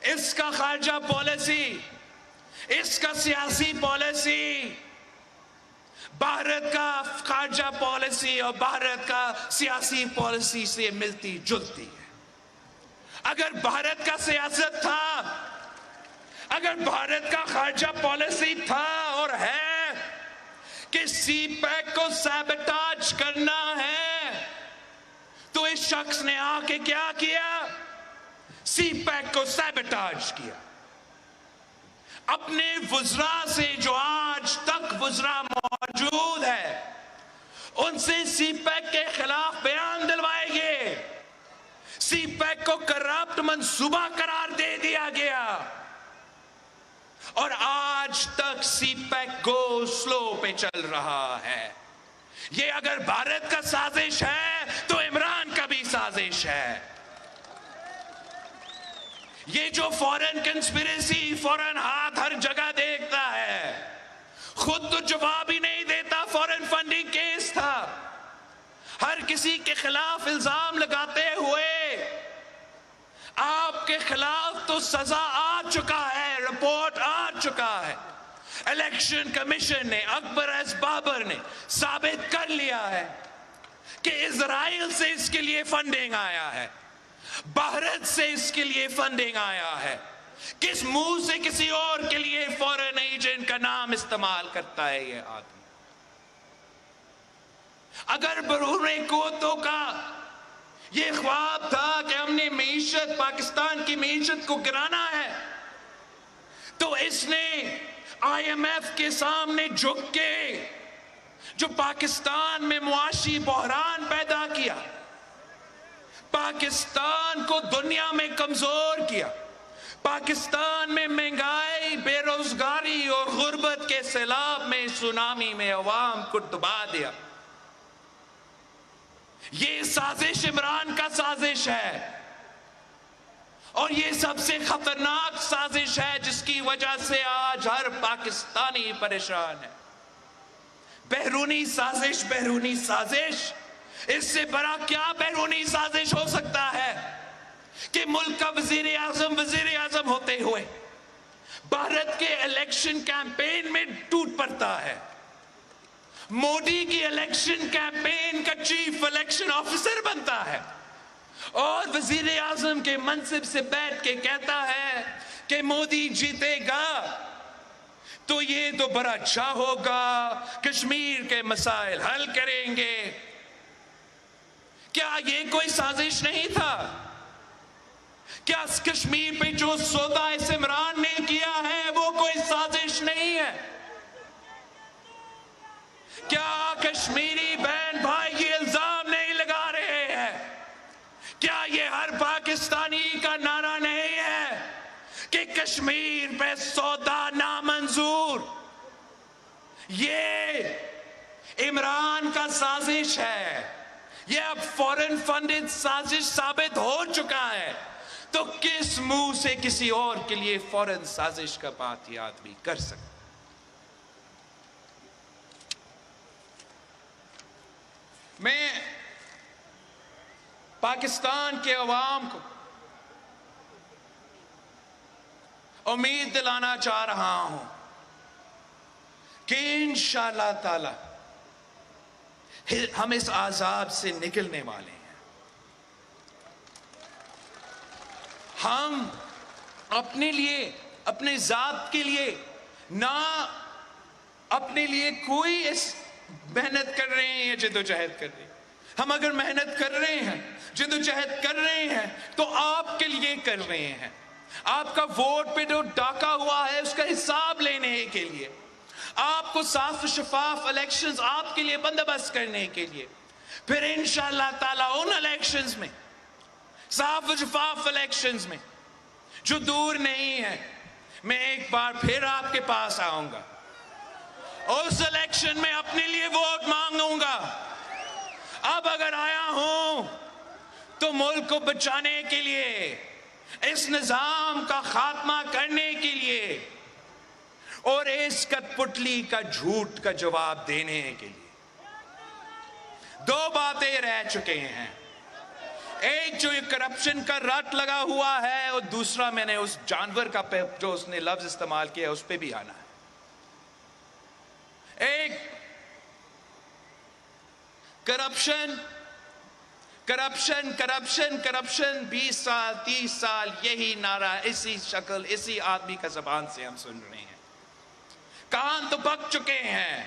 اس کا خارجہ پالیسی، اس کا سیاسی پالیسی بھارت کا خارجہ پالیسی اور بھارت کا سیاسی پالیسی سے ملتی جلتی ہے۔ اگر بھارت کا سیاست تھا، اگر بھارت کا خارجہ پالیسی تھا اور ہے کہ سی پیک کو سیبٹاج کرنا ہے، تو اس شخص نے آ کے کیا کیا؟ سی پیک کو سیبٹاج کیا۔ اپنے وزراء سے جو آج تک وزراء موجود ہے ان سے سی پیک کے خلاف بیان دلوائے گئے، سی پیک کو کرپٹ منصوبہ قرار دے دیا گیا، اور آج تک سی پیک گو سلو پہ چل رہا ہے۔ یہ اگر بھارت کا سازش ہے تو عمران کا بھی سازش ہے۔ یہ جو فورن کنسپیریسی، فورن ہاتھ ہر جگہ دیکھتا ہے، خود تو جواب ہی نہیں دیتا۔ فورن فنڈنگ کیس تھا، ہر کسی کے خلاف الزام لگاتے ہوئے آپ کے خلاف تو سزا آ چکا ہے، رپورٹ آ چکا ہے۔ الیکشن کمیشن نے، اکبر ایس بابر نے ثابت کر لیا ہے کہ اسرائیل سے اس کے لیے فنڈنگ آیا ہے، بھارت سے اس کے لیے فنڈنگ آیا ہے۔ کس منہ سے کسی اور کے لیے فورن ایجنٹ کا نام استعمال کرتا ہے یہ آدمی؟ اگر برون قوتوں کا یہ خواب تھا کہ ہم نے معیشت، پاکستان کی معیشت کو گرانا ہے، تو اس نے آئی ایم ایف کے سامنے جھک کے جو پاکستان میں معاشی بحران پیدا کیا، پاکستان کو دنیا میں کمزور کیا، پاکستان میں مہنگائی، بے روزگاری اور غربت کے سیلاب میں، سونامی میں عوام کو ڈبا دیا۔ یہ سازش عمران کا سازش ہے، اور یہ سب سے خطرناک سازش ہے جس کی وجہ سے آج ہر پاکستانی پریشان ہے۔ بیرونی سازش، بیرونی سازش، اس سے بڑا کیا بیرونی سازش ہو سکتا ہے کہ ملک کا وزیر اعظم ہوتے ہوئے بھارت کے الیکشن کیمپین میں ٹوٹ پڑتا ہے، مودی کی الیکشن کیمپین کا چیف الیکشن آفیسر بنتا ہے، اور وزیر اعظم کے منصب سے بیٹھ کے کہتا ہے کہ مودی جیتے گا تو یہ تو بڑا اچھا ہوگا، کشمیر کے مسائل حل کریں گے۔ کیا یہ کوئی سازش نہیں تھا؟ کیا کشمیر پہ جو سودا اس عمران نے کیا ہے وہ کوئی سازش نہیں ہے؟ کہ کشمیر پہ سودا نامنظور. یہ عمران کا سازش ہے، یہ اب فورن فنڈڈ سازش ثابت ہو چکا ہے. تو کس منہ سے کسی اور کے لیے فورن سازش کا بات یہ آدمی کر سکتا؟ میں پاکستان کے عوام کو امید دلانا چاہ رہا ہوں کہ انشاءاللہ تعالی ہم اس عذاب سے نکلنے والے ہیں. ہم اپنے لیے، اپنے ذات کے لیے نہ اپنے لیے کوئی اس محنت کر رہے ہیں یا جدوجہد کر رہے ہیں. ہم اگر محنت کر رہے ہیں، جدوجہد کر رہے ہیں، تو آپ کے لیے کر رہے ہیں. آپ کا ووٹ پہ جو ڈاکہ ہوا ہے اس کا حساب لینے کے لیے، آپ کو صاف و شفاف الیکشنز آپ کے لیے بندوبست کرنے کے لیے. پھر انشاءاللہ تعالیٰ ان الیکشنز میں، صاف و شفاف الیکشنز میں جو دور نہیں ہے، میں ایک بار پھر آپ کے پاس آؤں گا. اس الیکشن میں اپنے لیے ووٹ مانگوں گا. اب اگر آیا ہوں تو ملک کو بچانے کے لیے، اس نظام کا خاتمہ کرنے کے لیے اور اس کٹ پٹلی کا جھوٹ کا جواب دینے کے لیے. دو باتیں رہ چکے ہیں، ایک جو کرپشن کا رٹ لگا ہوا ہے، اور دوسرا میں نے اس جانور کا جو اس نے لفظ استعمال کیا اس پہ بھی آنا ہے. ایک کرپشن کرپشن کرپشن کرپشن 20 سال 30 سال یہی نعرہ اسی شکل اسی آدمی کا زبان سے ہم سن رہے ہیں. کان تو پک چکے ہیں.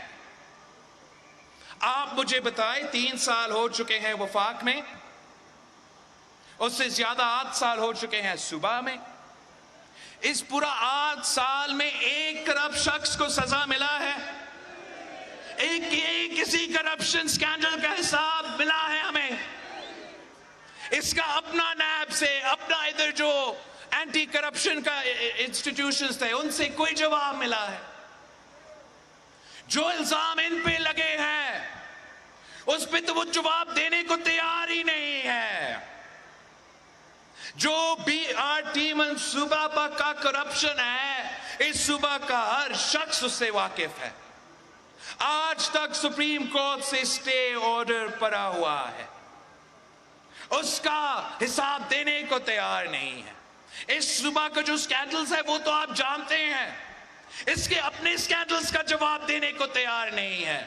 آپ مجھے بتائیں 3 سال ہو چکے ہیں وفاق میں، اس سے زیادہ 8 سال ہو چکے ہیں صوبہ میں. اس پورا 8 سال میں ایک کرپٹ شخص کو سزا ملا ہے؟ ایک کسی کرپشن سکینڈل کا حساب ملا ہے ہمیں؟ اس کا اپنا نیب سے، اپنا ادھر جو اینٹی کرپشن کا انسٹیٹیوشنز تھے ان سے کوئی جواب ملا ہے؟ جو الزام ان پہ لگے ہیں اس پہ تو وہ جواب دینے کو تیار ہی نہیں ہے. جو BRT منصوبہ کا کرپشن ہے، اس صوبہ کا ہر شخص اس سے واقف ہے. آج تک سپریم کورٹ سے اسٹے آرڈر پڑا ہوا ہے، اس کا حساب دینے کو تیار نہیں ہے. اس صوبہ کا جو سکینڈلز ہے وہ تو آپ جانتے ہیں، اس کے اپنے سکینڈلز کا جواب دینے کو تیار نہیں ہے.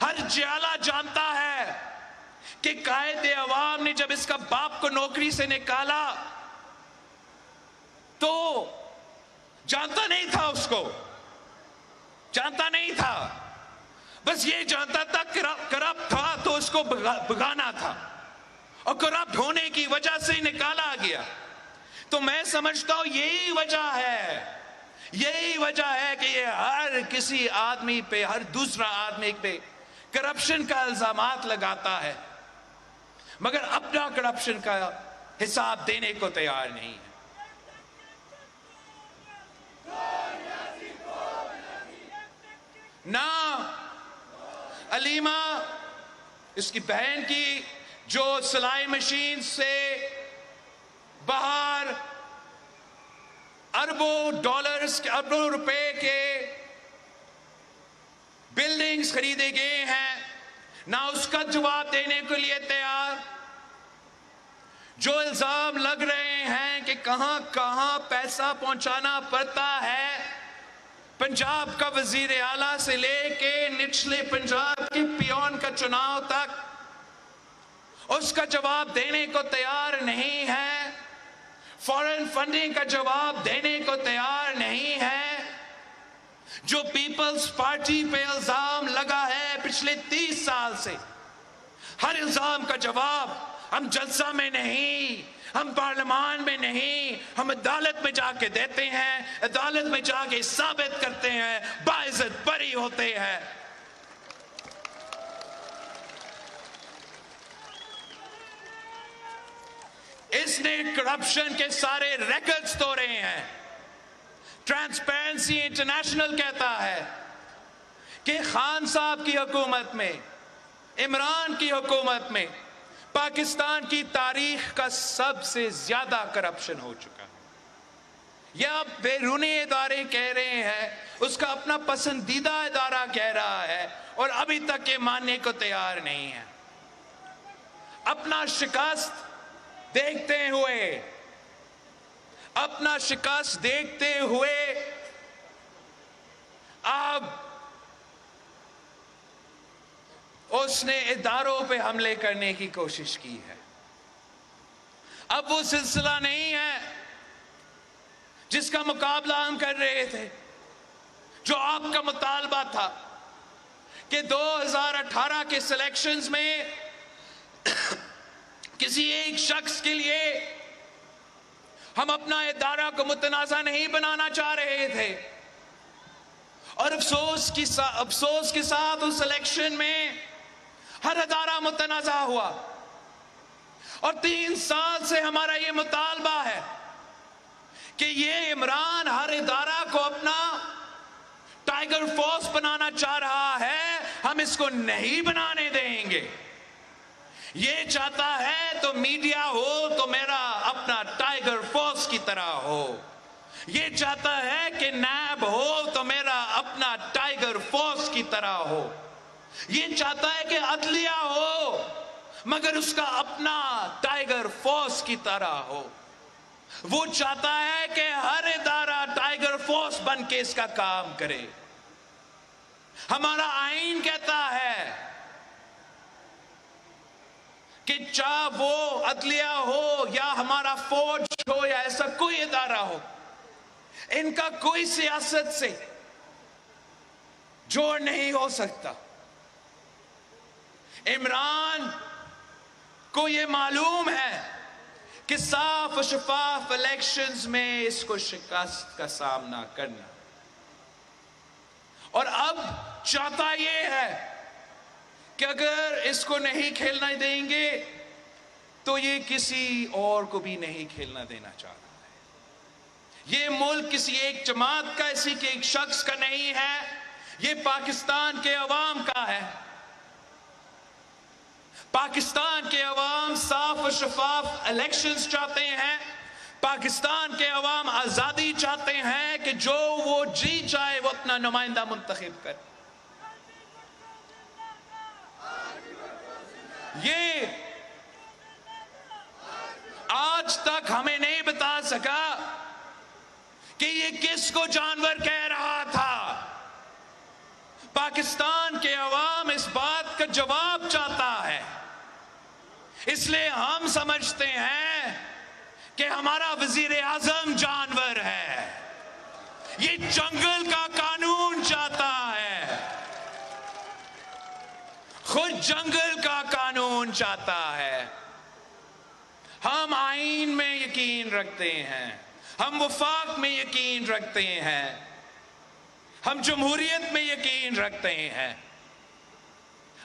ہر جیالہ جانتا ہے کہ قائد عوام نے جب اس کا باپ کو نوکری سے نکالا تو جانتا نہیں تھا، اس کو جانتا نہیں تھا، بس یہ جانتا تھا کرپٹ تھا تو اس کو بھگانا تھا، اور کرپٹ ہونے کی وجہ سے ہی نکالا گیا. تو میں سمجھتا ہوں یہی وجہ ہے کہ یہ ہر کسی آدمی پہ، ہر دوسرا آدمی پہ کرپشن کا الزامات لگاتا ہے، مگر اپنا کرپشن کا حساب دینے کو تیار نہیں ہے. نہ علیمہ اس کی بہن کی جو سلائی مشین سے باہر اربوں روپے کے بلڈنگز خریدے گئے ہیں، نہ اس کا جواب دینے کے لیے تیار. جو الزام لگ رہے ہیں کہ کہاں کہاں پیسہ پہنچانا پڑتا ہے، پنجاب کا وزیر اعلیٰ سے لے کے نچلے پنجاب کے پیون کا چناؤ تک، اس کا جواب دینے کو تیار نہیں ہے. فورن فنڈنگ کا جواب دینے کو تیار نہیں ہے. جو پیپلز پارٹی پہ الزام لگا ہے پچھلے 30 سال سے، ہر الزام کا جواب ہم جلسہ میں نہیں، ہم پارلیمان میں نہیں، ہم عدالت میں جا کے دیتے ہیں، عدالت میں جا کے ثابت کرتے ہیں، باعزت بری ہوتے ہیں. اس نے کرپشن کے سارے ریکارڈز توڑے ہیں. ٹرانسپیرنسی انٹرنیشنل کہتا ہے کہ خان صاحب کی حکومت میں، عمران کی حکومت میں پاکستان کی تاریخ کا سب سے زیادہ کرپشن ہو چکا ہے. یہ اب بیرونی ادارے کہہ رہے ہیں، اس کا اپنا پسندیدہ ادارہ کہہ رہا ہے، اور ابھی تک یہ ماننے کو تیار نہیں ہے. اپنا شکست دیکھتے ہوئے اب اس نے اداروں پہ حملے کرنے کی کوشش کی ہے. اب وہ سلسلہ نہیں ہے جس کا مقابلہ ہم کر رہے تھے. جو آپ کا مطالبہ تھا کہ 2018 کے سلیکشنز میں کسی ایک شخص کے لیے ہم اپنا ادارہ کو متنازع نہیں بنانا چاہ رہے تھے، اور افسوس کے ساتھ اس الیکشن میں ہر ادارہ متنازع ہوا. اور 3 سال سے ہمارا یہ مطالبہ ہے کہ یہ عمران ہر ادارہ کو اپنا ٹائیگر فورس بنانا چاہ رہا ہے، ہم اس کو نہیں بنانے دیں گے. یہ چاہتا ہے تو میڈیا ہو تو میرا اپنا ٹائیگر فورس کی طرح ہو. یہ چاہتا ہے کہ نیب ہو تو میرا اپنا ٹائیگر فورس کی طرح ہو. یہ چاہتا ہے کہ عدلیہ ہو مگر اس کا اپنا ٹائیگر فورس کی طرح ہو. وہ چاہتا ہے کہ ہر ادارہ ٹائیگر فورس بن کے اس کا کام کرے. ہمارا آئین کہتا ہے کہ چاہے وہ عدلیہ ہو یا ہمارا فوج ہو یا ایسا کوئی ادارہ ہو، ان کا کوئی سیاست سے جوڑ نہیں ہو سکتا. عمران کو یہ معلوم ہے کہ صاف و شفاف الیکشنز میں اس کو شکست کا سامنا کرنا، اور اب چاہتا یہ ہے کہ اگر اس کو نہیں کھیلنا دیں گے تو یہ کسی اور کو بھی نہیں کھیلنا دینا چاہ رہا ہے. یہ ملک کسی ایک جماعت کا، کسی کے ایک شخص کا نہیں ہے، یہ پاکستان کے عوام کا ہے. پاکستان کے عوام صاف و شفاف الیکشنز چاہتے ہیں. پاکستان کے عوام آزادی چاہتے ہیں کہ جو وہ جی چاہے وہ اپنا نمائندہ منتخب کرے. یہ آج تک ہمیں نہیں بتا سکا کہ یہ کس کو جانور کہہ رہا تھا. پاکستان کے عوام اس بات کا جواب چاہتا ہے، اس لیے ہم سمجھتے ہیں کہ ہمارا وزیر اعظم جانور ہے. یہ جنگل کا قانون چاہتا ہے، خود جنگل کا قانون چاہتا ہے. ہم آئین میں یقین رکھتے ہیں، ہم وفاق میں یقین رکھتے ہیں، ہم جمہوریت میں یقین رکھتے ہیں.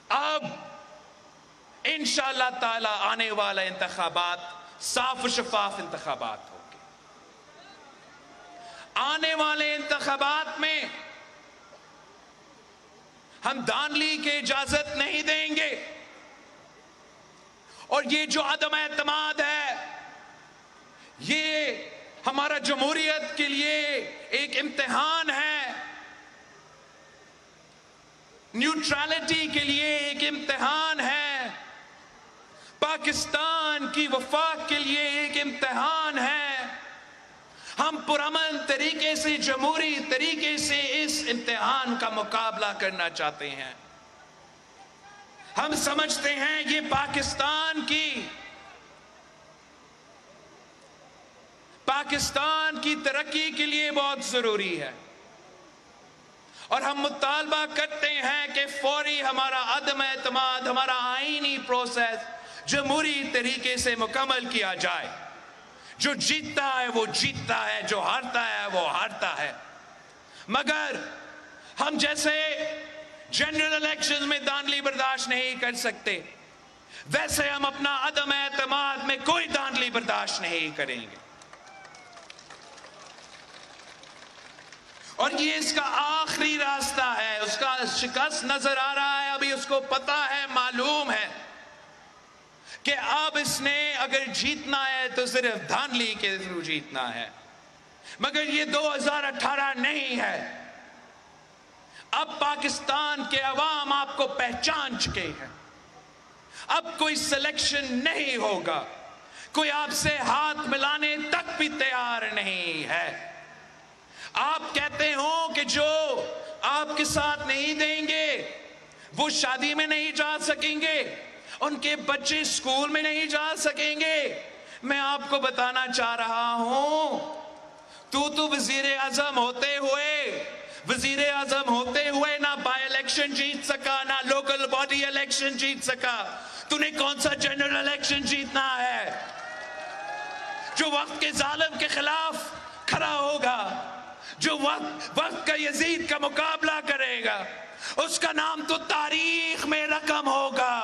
اب انشاءاللہ تعالی آنے والا انتخابات صاف و شفاف انتخابات ہوں گے. آنے والے انتخابات میں ہم دھاندلی کی اجازت نہیں دیں گے، اور یہ جو عدم اعتماد ہے یہ ہمارا جمہوریت کے لیے ایک امتحان ہے، نیوٹرالٹی کے لیے ایک امتحان ہے، پاکستان کی وفاق کے لیے ایک امتحان ہے. ہم پرامن طریقے سے، جمہوری طریقے سے اس امتحان کا مقابلہ کرنا چاہتے ہیں. ہم سمجھتے ہیں یہ پاکستان کی ترقی کے لیے بہت ضروری ہے، اور ہم مطالبہ کرتے ہیں کہ فوری ہمارا عدم اعتماد، ہمارا آئینی پروسیس جمہوری طریقے سے مکمل کیا جائے. جو جیتتا ہے وہ جیتتا ہے، جو ہارتا ہے وہ ہارتا ہے. مگر ہم جیسے جنرل الیکشنز میں دھاندلی برداشت نہیں کر سکتے، ویسے ہم اپنا عدم اعتماد میں کوئی دھاندلی برداشت نہیں کریں گے. اور یہ اس کا آخری راستہ ہے. اس کا شکست نظر آ رہا ہے, ابھی اس کو پتا ہے, معلوم ہے کہ اب اس نے اگر جیتنا ہے تو صرف دھاندلی کے تھرو جیتنا ہے. مگر یہ 2018 نہیں ہے. اب پاکستان کے عوام آپ کو پہچان چکے ہیں. اب کوئی سلیکشن نہیں ہوگا, کوئی آپ سے ہاتھ ملانے تک بھی تیار نہیں ہے. آپ کہتے ہو کہ جو آپ کے ساتھ نہیں دیں گے وہ شادی میں نہیں جا سکیں گے, ان کے بچے اسکول میں نہیں جا سکیں گے. میں آپ کو بتانا چاہ رہا ہوں, تو وزیر اعظم ہوتے ہوئے نہ بائی الیکشن جیت سکا, نہ لوکل باڈی الیکشن جیت سکا. تو نے کون سا جنرل الیکشن جیتنا ہے؟ جو وقت کے ظالم کے خلاف کھڑا ہوگا, جو وقت کا یزید کا مقابلہ کرے گا, اس کا نام تو تاریخ میں رقم ہوگا.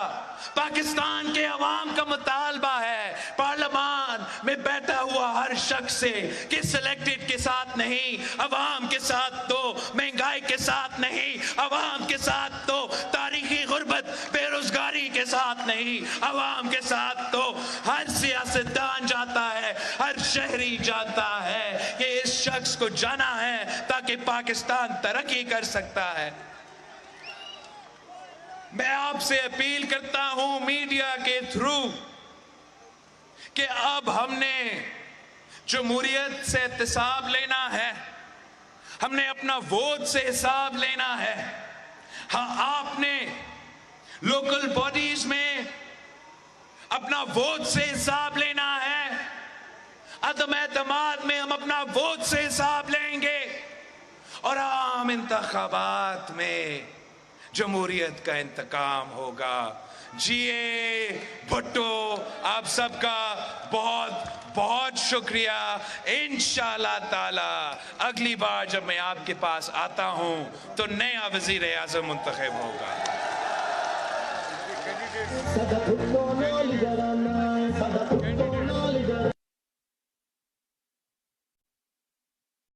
پاکستان کے عوام کا مطالبہ ہے پارلیمان میں بیٹھا ہوا ہر شخص سے کہ سلیکٹڈ کے ساتھ نہیں, عوام کے ساتھ دو, مہنگائی کے ساتھ نہیں, عوام کے ساتھ دو, تاریخی غربت بے روزگاری کے ساتھ نہیں, عوام کے ساتھ دو. ہر سیاستدان جاتا ہے, ہر شہری جاتا ہے کہ اس شخص کو جانا ہے تاکہ پاکستان ترقی کر سکتا ہے. میں آپ سے اپیل کرتا ہوں میڈیا کے تھرو کہ اب ہم نے جمہوریت سے احتساب لینا ہے, ہم نے اپنا ووٹ سے حساب لینا ہے. ہاں, آپ نے لوکل باڈیز میں اپنا ووٹ سے حساب لینا ہے, عدم اعتماد میں ہم اپنا ووٹ سے حساب لیں گے, اور عام انتخابات میں جمہوریت کا انتقام ہوگا. جیے بھٹو, آپ سب کا بہت بہت شکریہ. انشاءاللہ تعالی اگلی بار جب میں آپ کے پاس آتا ہوں تو نیا وزیر اعظم منتخب ہوگا.